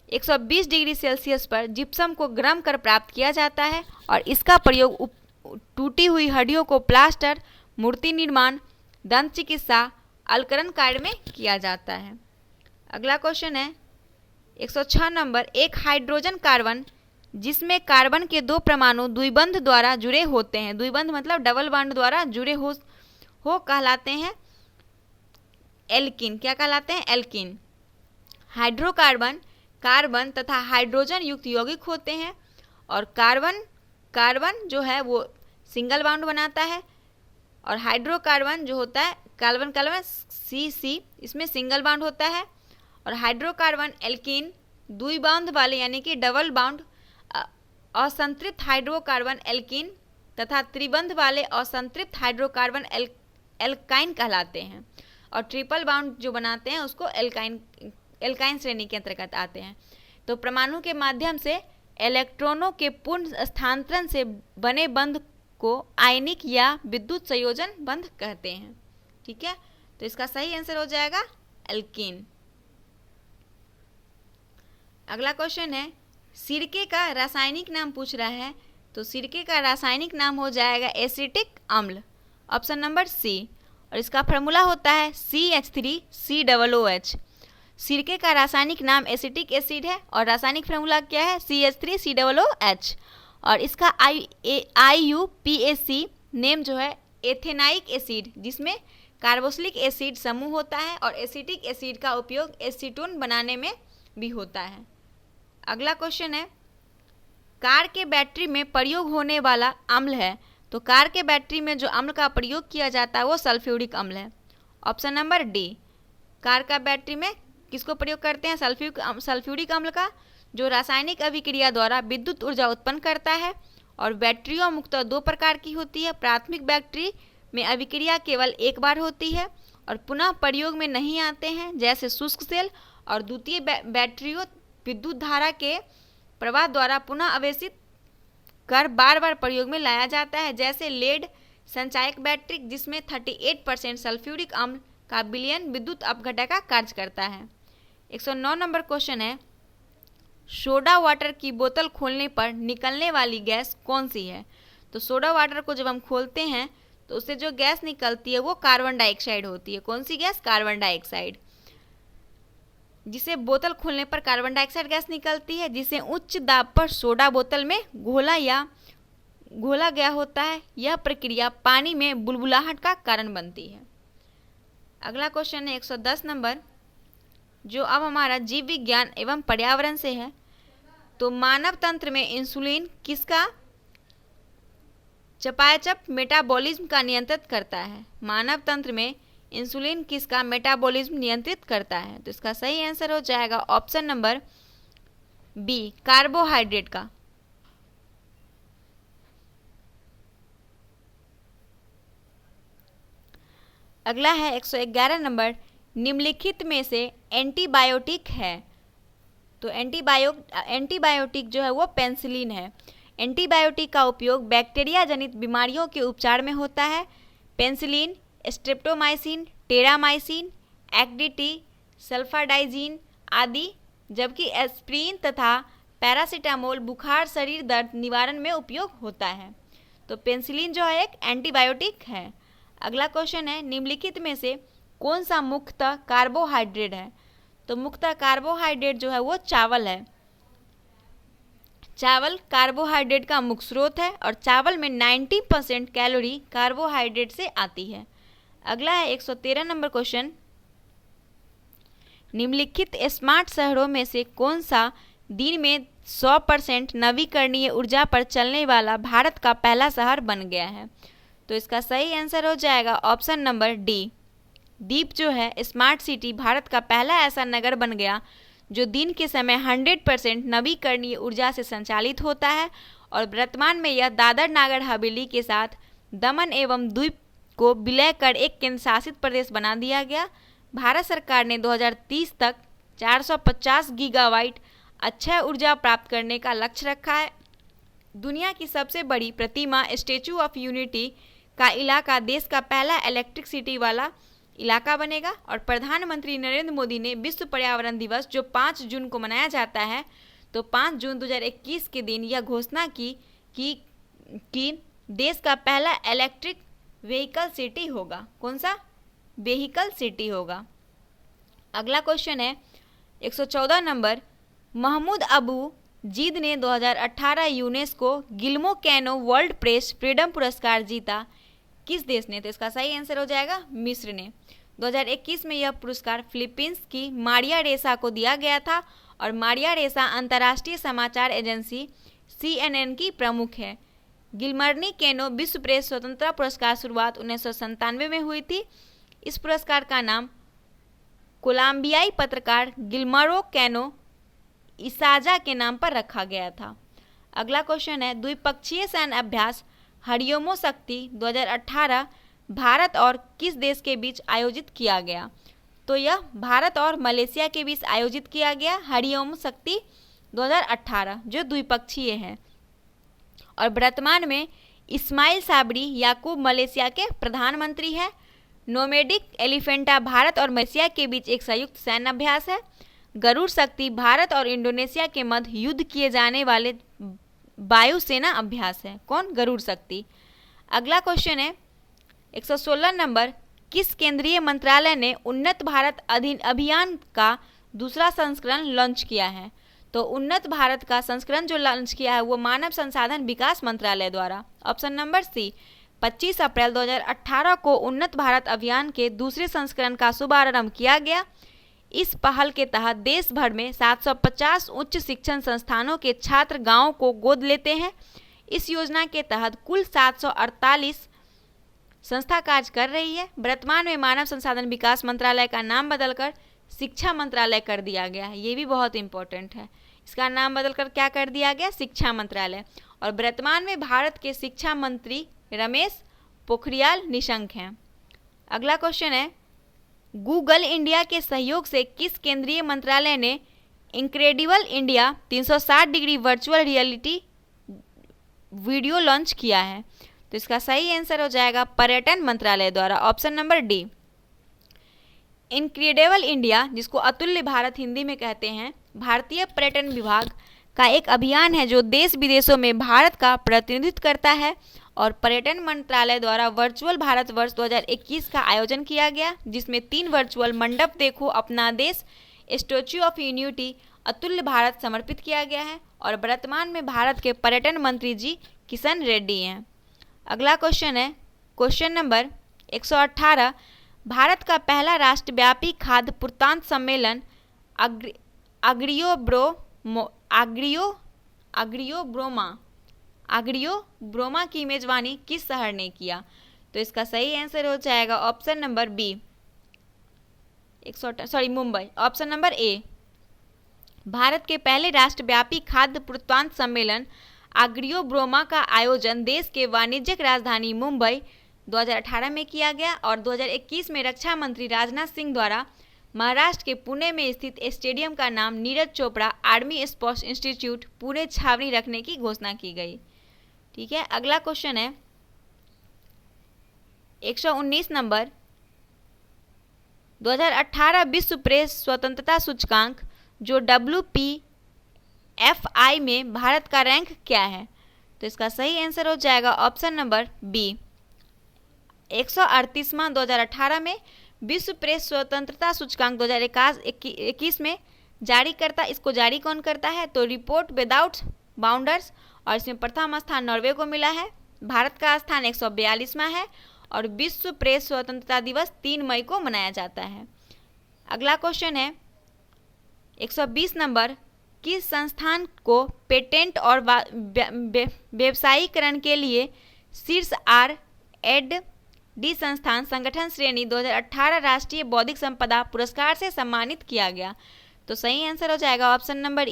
120 degree Celsius पर जिप्सम को गर्म कर प्राप्त किया जाता है और इसका प्रयोग टूटी हुई हड्डियों को प्लास्टर, मूर्ति निर्माण, दंत चिकित्सा, अलकरण कार्य में किया जाता है। अगला क्वेश्चन है 106 नंबर, एक हाइड्रोजन कार्बन जिसमें कार्बन के दो परमाणु द्विबंध द्वारा जुड़े होते हैं, द्विबंध मतलब डबल बॉन्ड द्वारा जुड़े हो कहलाते हैं एल्कीन। क्या कहलाते हैं? एल्कीन। हाइड्रोकार्बन कार्बन तथा हाइड्रोजन युक्त यौगिक होते हैं और कार्बन जो है वो सिंगल बॉन्ड बनाता है और हाइड्रोकार्बन जो होता है कार्बन सी इसमें सिंगल बॉन्ड होता है और हाइड्रोकार्बन एल्कीन द्विबंध वाले यानी कि डबल बॉन्ड असंतृप्त हाइड्रोकार्बन एल्कीन तथा त्रिबंध वाले असंतृप्त हाइड्रोकार्बन एल्काइन कहलाते हैं और ट्रिपल बॉन्ड जो बनाते हैं उसको एल्काइन श्रेणी के अंतर्गत आते हैं। तो परमाणु के माध्यम से इलेक्ट्रॉनों के पूर्ण स्थानांतरण से बने बंध को आयनिक या विद्युत संयोजन बंध कहते हैं। ठीक है, तो इसका सही आंसर हो जाएगा एल्कीन। अगला क्वेश्चन है सिरके का रासायनिक नाम पूछ रहा है, तो सिरके का रासायनिक नाम हो जाएगा एसिटिक अम्ल, ऑप्शन नंबर सी, और इसका फार्मूला होता है CH3COOH। सिरके का रासायनिक नाम एसिटिक एसिड है और रासायनिक फार्मूला क्या है? CH3COOH, और इसका IUPAC नेम जो है एथेनाइक एसिड, जिसमें कार्बोक्सिलिक एसिड समूह होता है और एसिटिक एसिड का उपयोग एसीटोन बनाने में भी होता है। अगला क्वेश्चन है कार के बैटरी में प्रयोग होने वाला अम्ल है, तो कार के बैटरी में जो अम्ल का प्रयोग किया जाता है वो सल्फ्यूरिक अम्ल है, ऑप्शन नंबर डी। कार का बैटरी में किसको प्रयोग करते हैं? सल्फ्यूरिक अम्ल का, जो रासायनिक अभिक्रिया द्वारा विद्युत ऊर्जा उत्पन्न करता है। और बैटरियों मुख्यतः दो प्रकार की होती है। प्राथमिक बैटरी में अभिक्रिया केवल एक बार होती है और पुनः प्रयोग में नहीं आते हैं, जैसे शुष्क सेल, और द्वितीय बैटरियों विद्युत धारा के प्रवाह द्वारा पुनः आवेशित कर बार बार प्रयोग में लाया जाता है, जैसे लेड संचायक बैटरी, जिसमें 38% सल्फ्यूरिक अम्ल का विलयन विद्युत अपघटन का कार्य करता है। 109 नंबर क्वेश्चन है सोडा वाटर की बोतल खोलने पर निकलने वाली गैस कौन सी है? तो सोडा वाटर को जब हम खोलते हैं तो उससे जो गैस निकलती है वो कार्बन डाइऑक्साइड होती है। कौन सी गैस? कार्बन डाइऑक्साइड, जिसे बोतल खोलने पर कार्बन डाइऑक्साइड गैस निकलती है, जिसे उच्च दाब पर सोडा बोतल में घोला गया होता है। यह प्रक्रिया पानी में बुलबुलाहट का कारण बनती है। अगला क्वेश्चन है 110 नंबर, जो अब हमारा जीव विज्ञान एवं पर्यावरण से है। तो मानव तंत्र में इंसुलिन किसका चयापचय मेटाबॉलिज्म का नियंत्रित करता है? मानव तंत्र में इंसुलिन किसका मेटाबॉलिज्म नियंत्रित करता है? तो इसका सही आंसर हो जाएगा ऑप्शन नंबर बी, कार्बोहाइड्रेट का। अगला है 111 नंबर, निम्नलिखित में से एंटीबायोटिक है। तो एंटीबायोटिक जो है वो पेनिसिलिन है। एंटीबायोटिक का उपयोग बैक्टीरिया जनित बीमारियों के उपचार में होता है। पेनिसिलिन, स्ट्रेप्टोमाइसिन, टेरामाइसिन, एक्डिटी, सल्फाडाइजिन आदि, जबकि एस्प्रिन तथा पैरासीटामोल बुखार, शरीर दर्द निवारण में उपयोग होता है। तो पेनिसिलिन जो है एक एंटीबायोटिक है। अगला क्वेश्चन है निम्नलिखित में से कौन सा मुख्यतः कार्बोहाइड्रेट है? तो मुख्यतः कार्बोहाइड्रेट जो है वो चावल है। चावल कार्बोहाइड्रेट का मुख्य स्रोत है और चावल में 90% कैलोरी कार्बोहाइड्रेट से आती है। अगला है 113 नंबर क्वेश्चन, निम्नलिखित स्मार्ट शहरों में से कौन सा दिन में 100% नवीकरणीय ऊर्जा पर चलने वाला भारत का पहला शहर बन गया है? तो इसका सही आंसर हो जाएगा ऑप्शन नंबर डी। दीप जो है स्मार्ट सिटी भारत का पहला ऐसा नगर बन गया जो दिन के समय 100% नवीकरणीय ऊर्जा से संचालित होता है और वर्तमान में यह दादर नागर हवेली के साथ दमन एवं द्वीप को विलय कर एक केंद्र शासित प्रदेश बना दिया गया। भारत सरकार ने 2030 तक 450 गीगावाट अक्षय ऊर्जा प्राप्त करने का लक्ष्य रखा है। दुनिया की सबसे बड़ी प्रतिमा स्टैचू ऑफ यूनिटी का इलाका देश का पहला इलेक्ट्रिक सिटी वाला इलाका बनेगा। और प्रधानमंत्री नरेंद्र मोदी ने विश्व पर्यावरण दिवस जो 5 जून को मनाया जाता है, तो 5 जून 2021 के दिन यह घोषणा की देश का पहला इलेक्ट्रिक व्हीकल सिटी होगा? कौन सा व्हीकल सिटी होगा? अगला क्वेश्चन है 114 नंबर, महमूद अबू जीद ने 2018 UNESCO Guillermo Cano World Press Freedom पुरस्कार जीता? किस देश ने? तो इसका सही आंसर हो जाएगा मिस्र ने। 2021 में यह पुरस्कार फिलीपींस की मारिया रेसा को दिया गया था और मारिया रेसा अंतर्राष्ट्रीय समाचार एजेंसी CNN की प्रमुख है। गिल्मर्नी कैनो विश्व प्रेस स्वतंत्रता पुरस्कार शुरुआत 1997 में हुई थी। इस पुरस्कार का नाम कोलंबियाई पत्रकार गिल्मरो कैनो इसाजा के नाम पर रखा गया था। अगला क्वेश्चन है, द्विपक्षीय सैन्य अभ्यास हरिओमो शक्ति 2018 भारत और किस देश के बीच आयोजित किया गया? तो यह भारत और मलेशिया के बीच आयोजित किया गया हरिओमो शक्ति 2018, जो द्विपक्षीय है। और वर्तमान में इस्माइल साबरी याकूब मलेशिया के प्रधानमंत्री हैं। नोमेडिक एलिफेंटा भारत और मलेशिया के बीच एक संयुक्त सैन्य अभ्यास है। गरुड़ शक्ति भारत और इंडोनेशिया के मध्य युद्ध किए जाने वाले वायुसेना अभ्यास है। कौन? गरुड़ शक्ति। अगला क्वेश्चन है 116 नंबर, किस केंद्रीय मंत्रालय ने उन्नत भारत अभियान का दूसरा संस्करण लॉन्च किया है? तो उन्नत भारत का संस्करण जो लॉन्च किया है वो मानव संसाधन विकास मंत्रालय द्वारा। ऑप्शन नंबर सी, 25 अप्रैल 2018 को उन्नत भारत अभियान के दूसरे संस्करण का शुभारंभ किया गया। इस पहल के तहत देश भर में 750 उच्च शिक्षण संस्थानों के छात्र गांवों को गोद लेते हैं। इस योजना के तहत कुल 748 संस्था कार्य कर रही है। वर्तमान में मानव संसाधन विकास मंत्रालय का नाम बदलकर शिक्षा मंत्रालय कर दिया गया है। ये भी बहुत इंपॉर्टेंट है, इसका नाम बदलकर क्या कर दिया गया? शिक्षा मंत्रालय। और वर्तमान में भारत के शिक्षा मंत्री रमेश पोखरियाल निशंक हैं। अगला क्वेश्चन है, गूगल इंडिया के सहयोग से किस केंद्रीय मंत्रालय ने incredible India 360 degree virtual reality video launch किया है? तो इसका सही आंसर हो जाएगा पर्यटन मंत्रालय द्वारा। Option number D. Incredible India, जिसको अतुल्य भारत हिंदी में कहते हैं, भारतीय पर्यटन विभाग का एक अभियान है जो देश विदेशों में भारत का प्रतिनिधित्व करता है। और पर्यटन मंत्रालय द्वारा वर्चुअल भारत वर्ष 2021 का आयोजन किया गया, जिसमें 3 वर्चुअल मंडप देखो अपना देश, स्टैच्यू ऑफ यूनिटी, अतुल्य भारत समर्पित किया गया है। और वर्तमान में भारत के पर्यटन मंत्री जी किशन रेड्डी हैं। अगला क्वेश्चन है क्वेश्चन नंबर 118, भारत का पहला राष्ट्रव्यापी खाद्य पूर्तांक सम्मेलन अग्रियो ब्रोमा की मेजबानी किस शहर ने किया? तो इसका सही आंसर हो जाएगा option number B, Mumbai. Option number A, Bharat के पहले राष्ट्रव्यापी खाद्य पूर्तांक सम्मेलन अग्रियो ब्रोमा का आयोजन देश के वाणिज्यिक राजधानी मुंबई 2018 में किया गया। और 2021 में रक्षा मंत्री राजनाथ सिंह द्वारा महाराष्ट्र के पुणे में स्थित स्टेडियम का नाम Neeraj Chopra army sports institute Pune छावनी रखने की घोषणा की गई। ठीक है। अगला क्वेश्चन है 119 नंबर, 2018 विश्व प्रेस स्वतंत्रता सूचकांक जो WPFI में भारत का रैंक क्या है? तो इसका सही आंसर हो जाएगा ऑप्शन नंबर बी, 138वां 2018 में विश्व प्रेस स्वतंत्रता सूचकांक 2021 में जारी करता। इसको जारी कौन करता है? तो रिपोर्ट विदाउट बाउंडर्स। और इसमें प्रथम स्थान नॉर्वे को मिला है। भारत का स्थान 142वां है और विश्व प्रेस स्वतंत्रता दिवस 3 मई को मनाया जाता है। अगला क्वेश्चन है 120 नंबर, किस संस्थान को पेटेंट और व्यवसायीकरण के लिए शीर्ष R&D संस्थान संगठन श्रेणी 2018 राष्ट्रीय बौद्धिक संपदा पुरस्कार से सम्मानित किया गया? तो सही आंसर हो जाएगा ऑप्शन नंबर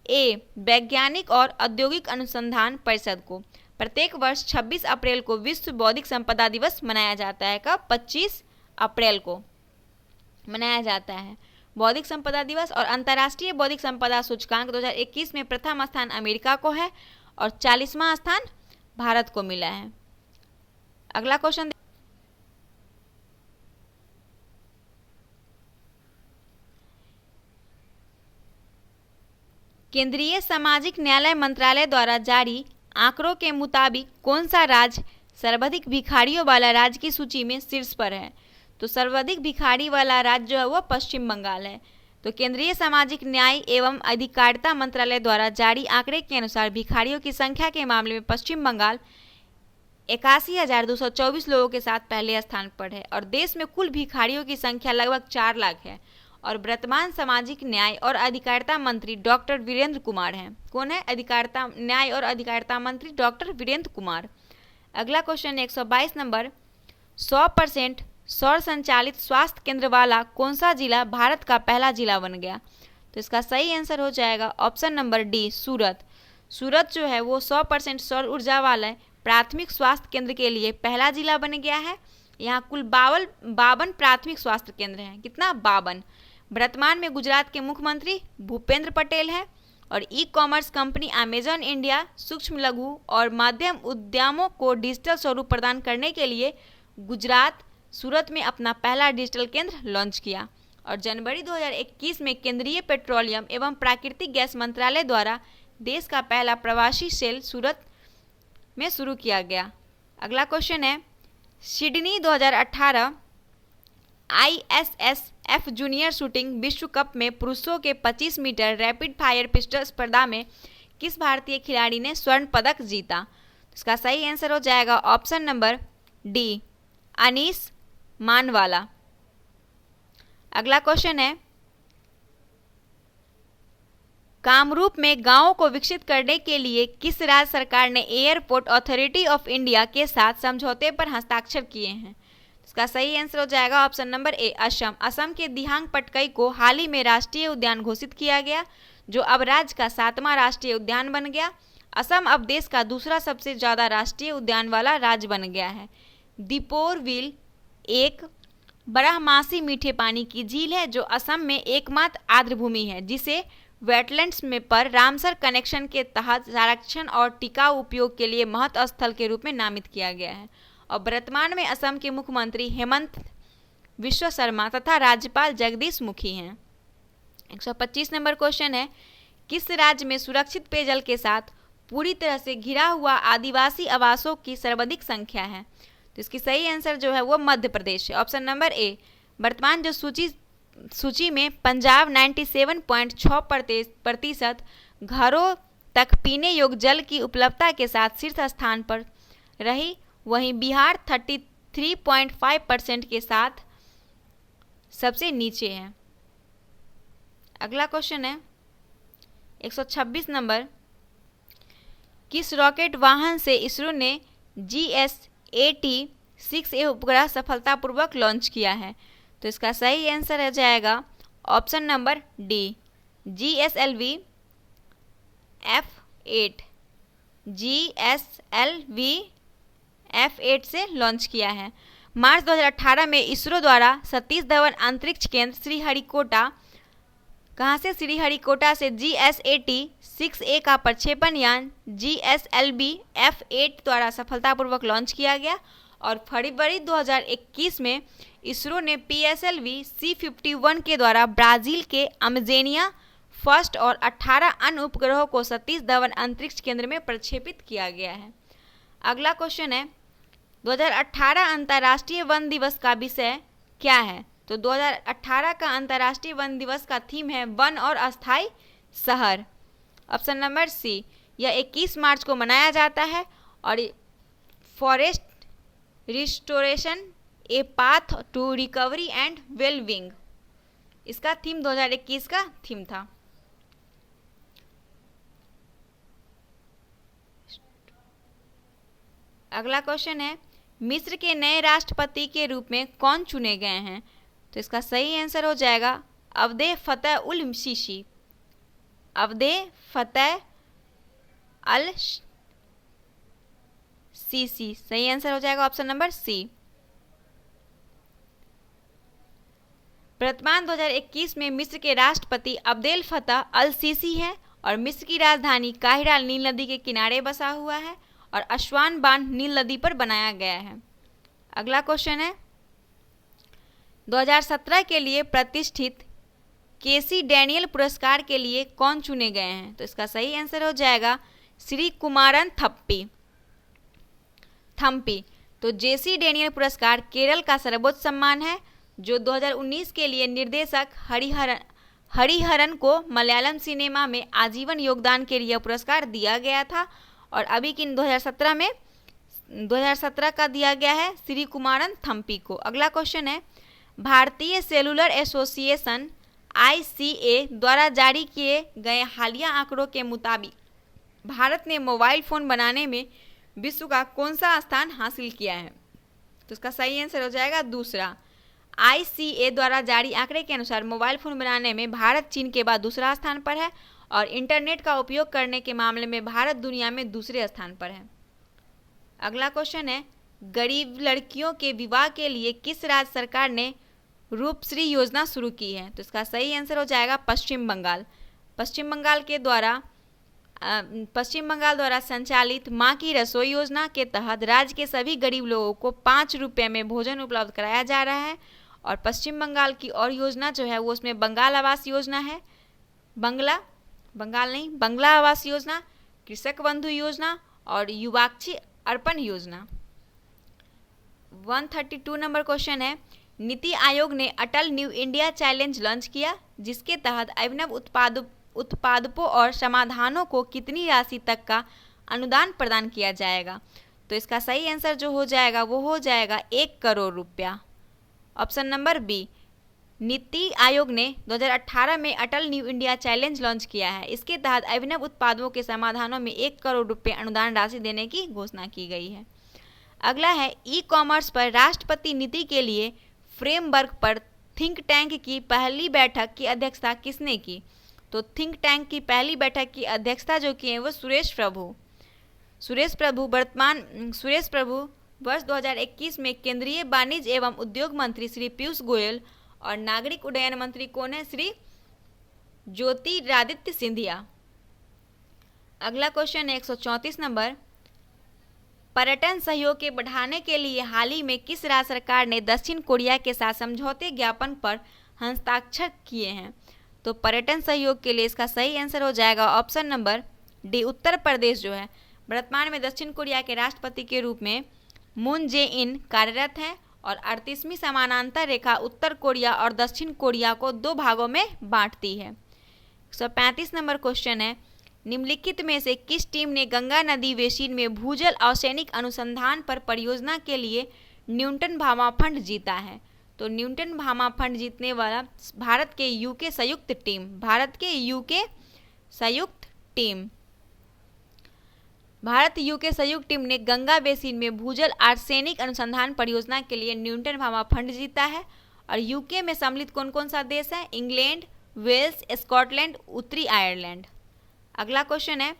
ए, वैज्ञानिक और औद्योगिक अनुसंधान परिषद को। प्रत्येक वर्ष 26 अप्रैल को विश्व बौद्धिक संपदा दिवस मनाया जाता है। कब? 25 अप्रैल को मनाया जाता है बौद्धिक संपदा दिवस। और अंतर्राष्ट्रीय बौद्धिक संपदा सूचकांक 2021 में प्रथम स्थान अमेरिका को है और 40वां स्थान भारत को मिला है। अगला क्वेश्चन, केंद्रीय सामाजिक न्याय मंत्रालय द्वारा जारी आंकड़ों के मुताबिक कौन सा राज्य सर्वाधिक भिखारियों वाला राज्य की सूची में शीर्ष पर है? तो सर्वाधिक भिखारी वाला राज्य जो है वो पश्चिम बंगाल है। तो केंद्रीय सामाजिक न्याय एवं अधिकारिता मंत्रालय द्वारा जारी आंकड़े के अनुसार भिखारियों की संख्या के मामले में पश्चिम बंगाल 81,224 लोगों के साथ पहले स्थान पर है और देश में कुल भिखारियों की संख्या लगभग 4 लाख है। और वर्तमान सामाजिक न्याय और अधिकारिता मंत्री डॉक्टर वीरेंद्र कुमार हैं। कौन है? अधिकारिता न्याय और अधिकारिता मंत्री डॉक्टर वीरेंद्र कुमार। अगला क्वेश्चन 122 नंबर, 100% सौर संचालित स्वास्थ्य केंद्र वाला कौन सा जिला भारत का पहला जिला बन गया? तो इसका सही आंसर हो जाएगा ऑप्शन नंबर डी, सूरत। सूरत जो है वो 100% सौर ऊर्जा वाला प्राथमिक स्वास्थ्य केंद्र के लिए पहला जिला बन गया है। यहाँ कुल 52 प्राथमिक स्वास्थ्य केंद्र हैं। कितना? 52। वर्तमान में गुजरात के मुख्यमंत्री भूपेंद्र पटेल हैं और e commerce company Amazon India सूक्ष्म लघु और मध्यम उद्यमों को डिजिटल स्वरूप प्रदान करने के लिए गुजरात सूरत में अपना पहला डिजिटल केंद्र लॉन्च किया। और जनवरी 2021 में केंद्रीय पेट्रोलियम एवं प्राकृतिक गैस मंत्रालय द्वारा देश का पहला प्रवासी सेल सूरत में शुरू किया गया। अगला क्वेश्चन है, सिडनी 2018 ISSF जूनियर शूटिंग विश्व कप में पुरुषों के 25 मीटर रैपिड फायर पिस्टल स्पर्धा में किस भारतीय खिलाड़ी ने स्वर्ण पदक जीता? इसका सही आंसर हो जाएगा ऑप्शन नंबर डी, अनीस मानवाला। अगला क्वेश्चन है, कामरूप में गांवों को विकसित करने के लिए किस राज्य सरकार ने एयरपोर्ट अथॉरिटी ऑफ इंडिया के साथ समझौते पर हस्ताक्षर किए हैं? इसका सही आंसर हो जाएगा ऑप्शन नंबर ए, असम। असम के दिहांग पटकई को हाल ही में राष्ट्रीय उद्यान घोषित किया गया, जो अब राज्य का 7वां राष्ट्रीय उद्यान बन गया। असम अब देश का दूसरा सबसे ज़्यादा राष्ट्रीय उद्यान वाला राज्य बन गया है। दीपोरबिल एक बारहमासी मीठे पानी की झील है जो असम में एकमात्र आर्द्र भूमि है, जिसे वेटलैंड्स में पर रामसर कनेक्शन के तहत संरक्षण और टिकाऊ उपयोग के लिए महत्व स्थल के रूप में नामित किया गया है। और वर्तमान में असम के मुख्यमंत्री हेमंत विश्व शर्मा तथा राज्यपाल जगदीश मुखी हैं। 125 नंबर क्वेश्चन है, किस राज्य में सुरक्षित पेयजल के साथ पूरी तरह से घिरा हुआ आदिवासी आवासों की सर्वाधिक संख्या है? तो इसकी सही आंसर जो है वो मध्य प्रदेश है, ऑप्शन नंबर ए। वर्तमान जो सूची में पंजाब 97.6% घरों तक पीने योग्य जल की उपलब्धता के साथ शीर्ष स्थान पर रही, वहीं बिहार 33.5% के साथ सबसे नीचे है। अगला क्वेश्चन है 126 नंबर, किस रॉकेट वाहन से इसरो ने GSAT-6A उपग्रह सफलतापूर्वक लॉन्च किया है? तो इसका सही आंसर हो जाएगा option number D, GSLV F8। GSLV F8 से लॉन्च किया है। मार्च 2018 में इसरो द्वारा सतीश धवन अंतरिक्ष केंद्र श्रीहरिकोटा, कहाँ से? श्रीहरिकोटा से GSAT-6A का प्रक्षेपण यान GSLV F8 द्वारा सफलतापूर्वक लॉन्च किया गया। और फरवरी 2021 में इसरो ने PSLV C-51 के द्वारा ब्राज़ील के अमेज़निया फर्स्ट और 18 अन्य उपग्रहों को सतीश धवन अंतरिक्ष केंद्र में प्रक्षेपित किया गया है। अगला क्वेश्चन है, 2018 अंतर्राष्ट्रीय वन दिवस का विषय क्या है? तो 2018 का अंतर्राष्ट्रीय वन दिवस का थीम है वन और अस्थायी शहर, ऑप्शन नंबर सी। यह 21 मार्च को मनाया जाता है और forest restoration a path to recovery and wellbeing, इसका थीम 2021 का थीम था। अगला क्वेश्चन है, मिस्र के नए राष्ट्रपति के रूप में कौन चुने गए हैं? तो इसका सही आंसर हो जाएगा अब्दे फतह उल सीसी। अब्दे फतह अल सीसी सही आंसर हो जाएगा ऑप्शन नंबर सी। वर्तमान 2021 में मिस्र के राष्ट्रपति अब्देल फतह अल सीसी हैं और मिस्र की राजधानी काहिरा नील नदी के किनारे बसा हुआ है और असवान बांध नील नदी पर बनाया गया है। अगला क्वेश्चन है, 2017 के लिए प्रतिष्ठित केसी डैनियल पुरस्कार के लिए कौन चुने गए हैं? तो इसका सही आंसर हो जाएगा श्री कुमारन थम्पी। तो जेसी डेनियल पुरस्कार केरल का सर्वोच्च सम्मान है, जो 2019 के लिए निर्देशक हरिहरन को मलयालम सिनेमा में आजीवन योगदान के लिए पुरस्कार दिया गया था। और अभी की 2017 का दिया गया है श्री कुमारन थम्पी को। अगला क्वेश्चन है, भारतीय सेलुलर एसोसिएशन ICA द्वारा जारी किए गए हालिया आंकड़ों के मुताबिक भारत ने मोबाइल फ़ोन बनाने में विश्व का कौन सा स्थान हासिल किया है? तो इसका सही आंसर हो जाएगा दूसरा। ICA द्वारा जारी आंकड़े के अनुसार मोबाइल फ़ोन बनाने में भारत चीन के बाद दूसरा स्थान पर है और इंटरनेट का उपयोग करने के मामले में भारत दुनिया में दूसरे स्थान पर है। अगला क्वेश्चन है, गरीब लड़कियों के विवाह के लिए किस राज्य सरकार ने रूपश्री योजना शुरू की है? तो इसका सही आंसर हो जाएगा पश्चिम बंगाल। पश्चिम बंगाल द्वारा संचालित माँ की रसोई योजना के तहत राज्य के सभी गरीब लोगों को 5 रुपये में भोजन उपलब्ध कराया जा रहा है। और पश्चिम बंगाल की और योजना जो है वो उसमें बंगाल आवास योजना है, बंगला आवास योजना, कृषक बंधु योजना और युवाक्षी अर्पण योजना। 132 नंबर क्वेश्चन है, नीति आयोग ने अटल न्यू इंडिया चैलेंज लॉन्च किया, जिसके तहत अभिनव उत्पादों और समाधानों को कितनी राशि तक का अनुदान प्रदान किया जाएगा? तो इसका सही आंसर जो हो जाएगा वो हो जाएगा 1 करोड़ रुपया। Option number B. NITI Aayog ने 2018 में Atal New India Challenge launch किया है। इसके तहत अभिनव उत्पादों के समाधानों में 1 करोड़ रुपये अनुदान राशि देने की घोषणा की गई है। अगला है, ई कॉमर्स पर राष्ट्रपति नीति के लिए फ्रेमवर्क पर थिंक टैंक की पहली बैठक की अध्यक्षता किसने की? तो थिंक टैंक की पहली बैठक की अध्यक्षता जो की है वो सुरेश प्रभु वर्ष 2021 में केंद्रीय वाणिज्य एवं उद्योग मंत्री श्री पीयूष गोयल और नागरिक उड्डयन मंत्री कौन है? श्री ज्योतिरादित्य सिंधिया। अगला क्वेश्चन है 134 नंबर, पर्यटन सहयोग के बढ़ाने के लिए हाल ही में किस राज्य सरकार ने दक्षिण कोरिया के साथ समझौते ज्ञापन पर हस्ताक्षर किए हैं? तो पर्यटन सहयोग के लिए इसका सही आंसर हो जाएगा option number D, Uttar Pradesh जो है। वर्तमान में दक्षिण कोरिया के राष्ट्रपति के रूप में मून जे-इन कार्यरत हैं और 38वीं समानांतर रेखा उत्तर कोरिया और दक्षिण कोरिया को 2 भागों में बांटती है। 135 नंबर क्वेश्चन है, निम्नलिखित में से किस टीम ने गंगा नदी बेसिन में भूजल आर्सेनिक अनुसंधान पर परियोजना के लिए न्यूटन भामा फंड जीता है? तो न्यूटन भामा फंड जीतने वाला भारत के यूके संयुक्त टीम ने गंगा बेसिन में भूजल आर्सेनिक अनुसंधान परियोजना के लिए न्यूटन भामा फंड जीता है। और यूके में सम्मिलित कौन कौन सा देश है? इंग्लैंड, वेल्स, स्कॉटलैंड, उत्तरी आयरलैंड। अगला क्वेश्चन है,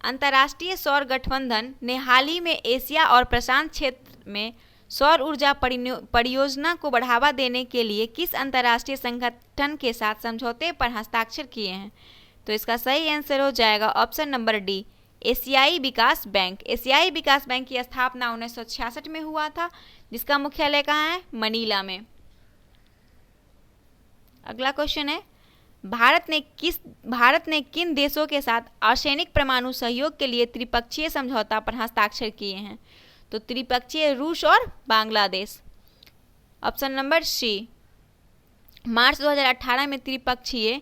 अंतर्राष्ट्रीय सौर गठबंधन ने हाल ही में एशिया और प्रशांत क्षेत्र में सौर ऊर्जा परियोजना को बढ़ावा देने के लिए किस अंतर्राष्ट्रीय संगठन के साथ समझौते पर हस्ताक्षर किए हैं? तो इसका सही आंसर हो जाएगा ऑप्शन नंबर डी, एशियाई विकास बैंक। एशियाई विकास बैंक की स्थापना 1966 में हुआ था, जिसका मुख्यालय कहाँ है? मनीला में। अगला क्वेश्चन है, भारत ने किन देशों के साथ आर्सेनिक परमाणु सहयोग के लिए त्रिपक्षीय समझौता पर हस्ताक्षर किए हैं? तो त्रिपक्षीय रूस और बांग्लादेश। ऑप्शन नंबर सी, मार्च 2018 में त्रिपक्षीय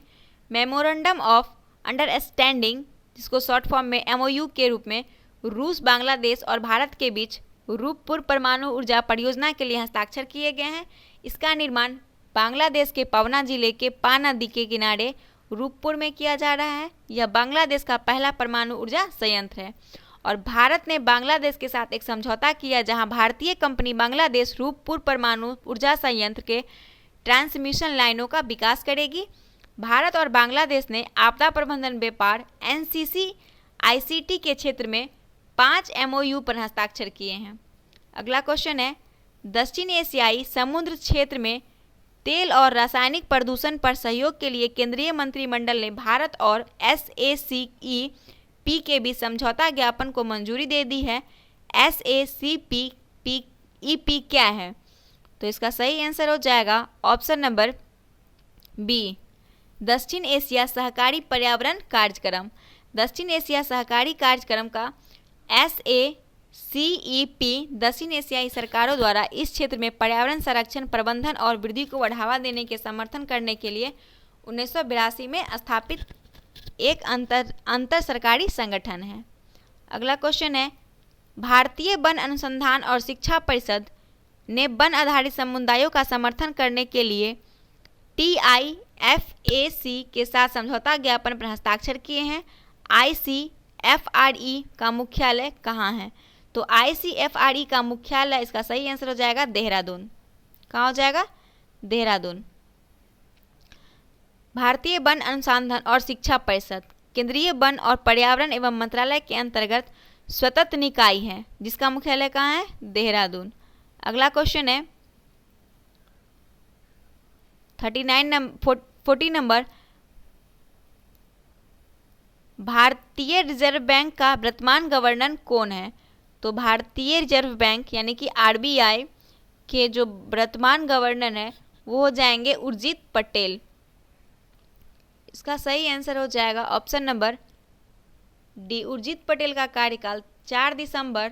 मेमोरेंडम ऑफ अंडरस्टैंडिंग, जिसको शॉर्ट फॉर्म में MOU के रूप में रूस, बांग्लादेश और भारत के बीच रूपपुर परमाणु ऊर्जा परियोजना के लिए हस्ताक्षर किए गए हैं। इसका निर्माण बांग्लादेश के पवना जिले के पा नदी के किनारे रूपपुर में किया जा रहा है। यह बांग्लादेश का पहला परमाणु ऊर्जा संयंत्र है और भारत ने बांग्लादेश के साथ एक समझौता किया, जहां भारतीय कंपनी बांग्लादेश रूपपुर परमाणु ऊर्जा संयंत्र के ट्रांसमिशन लाइनों का विकास करेगी। भारत और बांग्लादेश ने आपदा प्रबंधन, व्यापार, NCC, ICT के क्षेत्र में 5 MOU पर हस्ताक्षर किए हैं। अगला क्वेश्चन है, दक्षिण एशियाई समुद्र क्षेत्र में तेल और रासायनिक प्रदूषण पर सहयोग के लिए केंद्रीय मंत्रिमंडल ने भारत और SACEP के बीच समझौता ज्ञापन को मंजूरी दे दी है। SACEP क्या है? तो इसका सही आंसर हो जाएगा ऑप्शन नंबर बी, दक्षिण एशिया सहकारी पर्यावरण कार्यक्रम। दक्षिण एशिया सहकारी कार्यक्रम का SACEP दक्षिण एशियाई सरकारों द्वारा इस क्षेत्र में पर्यावरण संरक्षण, प्रबंधन और वृद्धि को बढ़ावा देने के समर्थन करने के लिए 1982 में स्थापित एक अंतर सरकारी संगठन है। अगला क्वेश्चन है, भारतीय वन अनुसंधान और शिक्षा परिषद ने वन आधारित समुदायों का समर्थन करने के लिए TIFAC के साथ समझौता ज्ञापन पर हस्ताक्षर किए हैं। ICFRE का मुख्यालय कहाँ है? तो ICFRE का मुख्यालय, इसका सही आंसर हो जाएगा देहरादून। कहाँ हो जाएगा? देहरादून। भारतीय वन अनुसंधान और शिक्षा परिषद केंद्रीय वन और पर्यावरण एवं मंत्रालय के अंतर्गत स्वतंत्र निकाय है, जिसका मुख्यालय कहाँ है? देहरादून। अगला क्वेश्चन है 40 नंबर, भारतीय रिजर्व बैंक का वर्तमान गवर्नर कौन है? तो भारतीय रिजर्व बैंक यानी कि RBI के जो वर्तमान गवर्नर है वो हो जाएंगे उर्जित पटेल। इसका सही आंसर हो जाएगा option number D. Urjit Patel का कार्यकाल 4 दिसंबर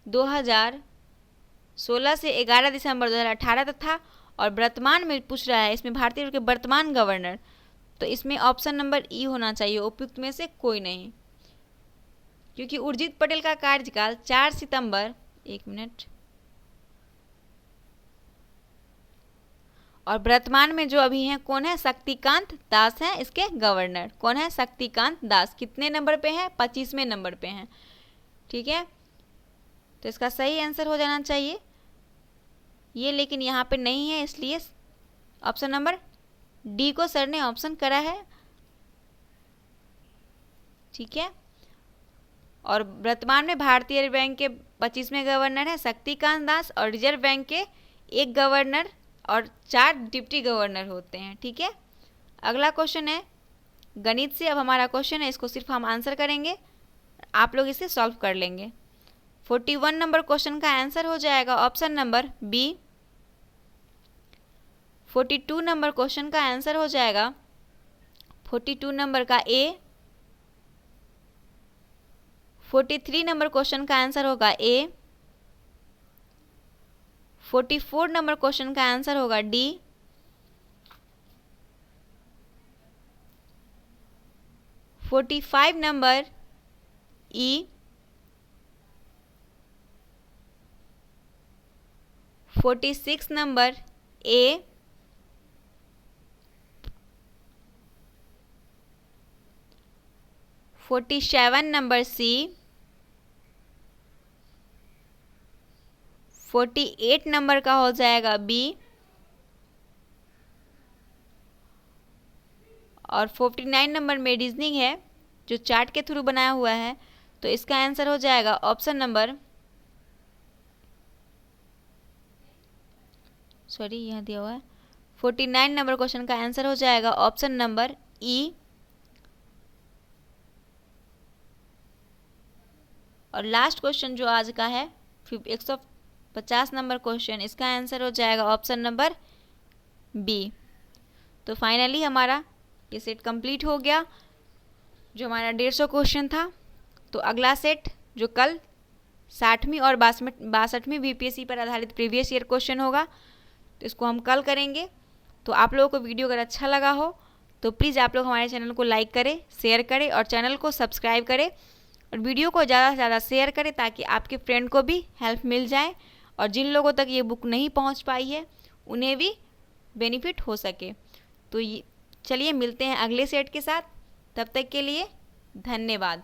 2016 से 11 दिसंबर 2018 तक था। और वर्तमान में पूछ रहा है इसमें भारतीय के वर्तमान गवर्नर, तो इसमें ऑप्शन नंबर ई होना चाहिए, उपयुक्त में से कोई नहीं, क्योंकि उर्जित पटेल का कार्यकाल 4 सितंबर, एक मिनट, और वर्तमान में जो अभी हैं कौन है? शक्तिकांत दास हैं इसके गवर्नर। कौन है? शक्तिकांत दास। कितने नंबर पे हैं? 25वें नंबर पे हैं। ठीक है, तो इसका सही आंसर हो जाना चाहिए ये, लेकिन यहाँ पे नहीं है, इसलिए ऑप्शन नंबर डी को सर ने ऑप्शन करा है। ठीक है, और वर्तमान में भारतीय रिजर्व बैंक के 25वें गवर्नर हैं शक्तिकांत दास, और रिजर्व बैंक के एक गवर्नर और 4 डिप्टी गवर्नर होते हैं। ठीक है, अगला क्वेश्चन है गणित से। अब हमारा क्वेश्चन है, इसको सिर्फ हम आंसर करेंगे, आप लोग इसे सॉल्व कर लेंगे। 41 नंबर क्वेश्चन का आंसर हो जाएगा option number B. 42 number question का आंसर हो जाएगा 42 नंबर का ए। 43 नंबर क्वेश्चन का आंसर होगा ए। 44 नंबर क्वेश्चन का आंसर होगा D. 45 number E. 46 number A. 47 number C. 48 number का हो जाएगा बी, और 49 नंबर में रीजनिंग है जो चार्ट के थ्रू बनाया हुआ है, तो इसका आंसर हो जाएगा ऑप्शन नंबर, सॉरी यहाँ दिया हुआ है 49 नंबर क्वेश्चन का आंसर हो जाएगा ऑप्शन नंबर ई। और लास्ट क्वेश्चन जो आज का है 150 नंबर क्वेश्चन, इसका आंसर हो जाएगा ऑप्शन नंबर बी। तो फाइनली हमारा ये सेट कंप्लीट हो गया, जो हमारा 150 क्वेश्चन था। तो अगला सेट जो कल 60वीं और 62वीं बीपीएससी पर आधारित प्रीवियस ईयर क्वेश्चन होगा, तो इसको हम कल करेंगे। तो आप लोगों को वीडियो अगर अच्छा लगा हो तो प्लीज़ आप लोग हमारे चैनल को लाइक करें, शेयर करें और चैनल को सब्सक्राइब करें, और वीडियो को ज़्यादा से ज़्यादा शेयर करें ताकि आपके फ्रेंड को भी हेल्प मिल जाए, और जिन लोगों तक ये बुक नहीं पहुंच पाई है उन्हें भी बेनिफिट हो सके। तो चलिए मिलते हैं अगले सेट के साथ, तब तक के लिए धन्यवाद।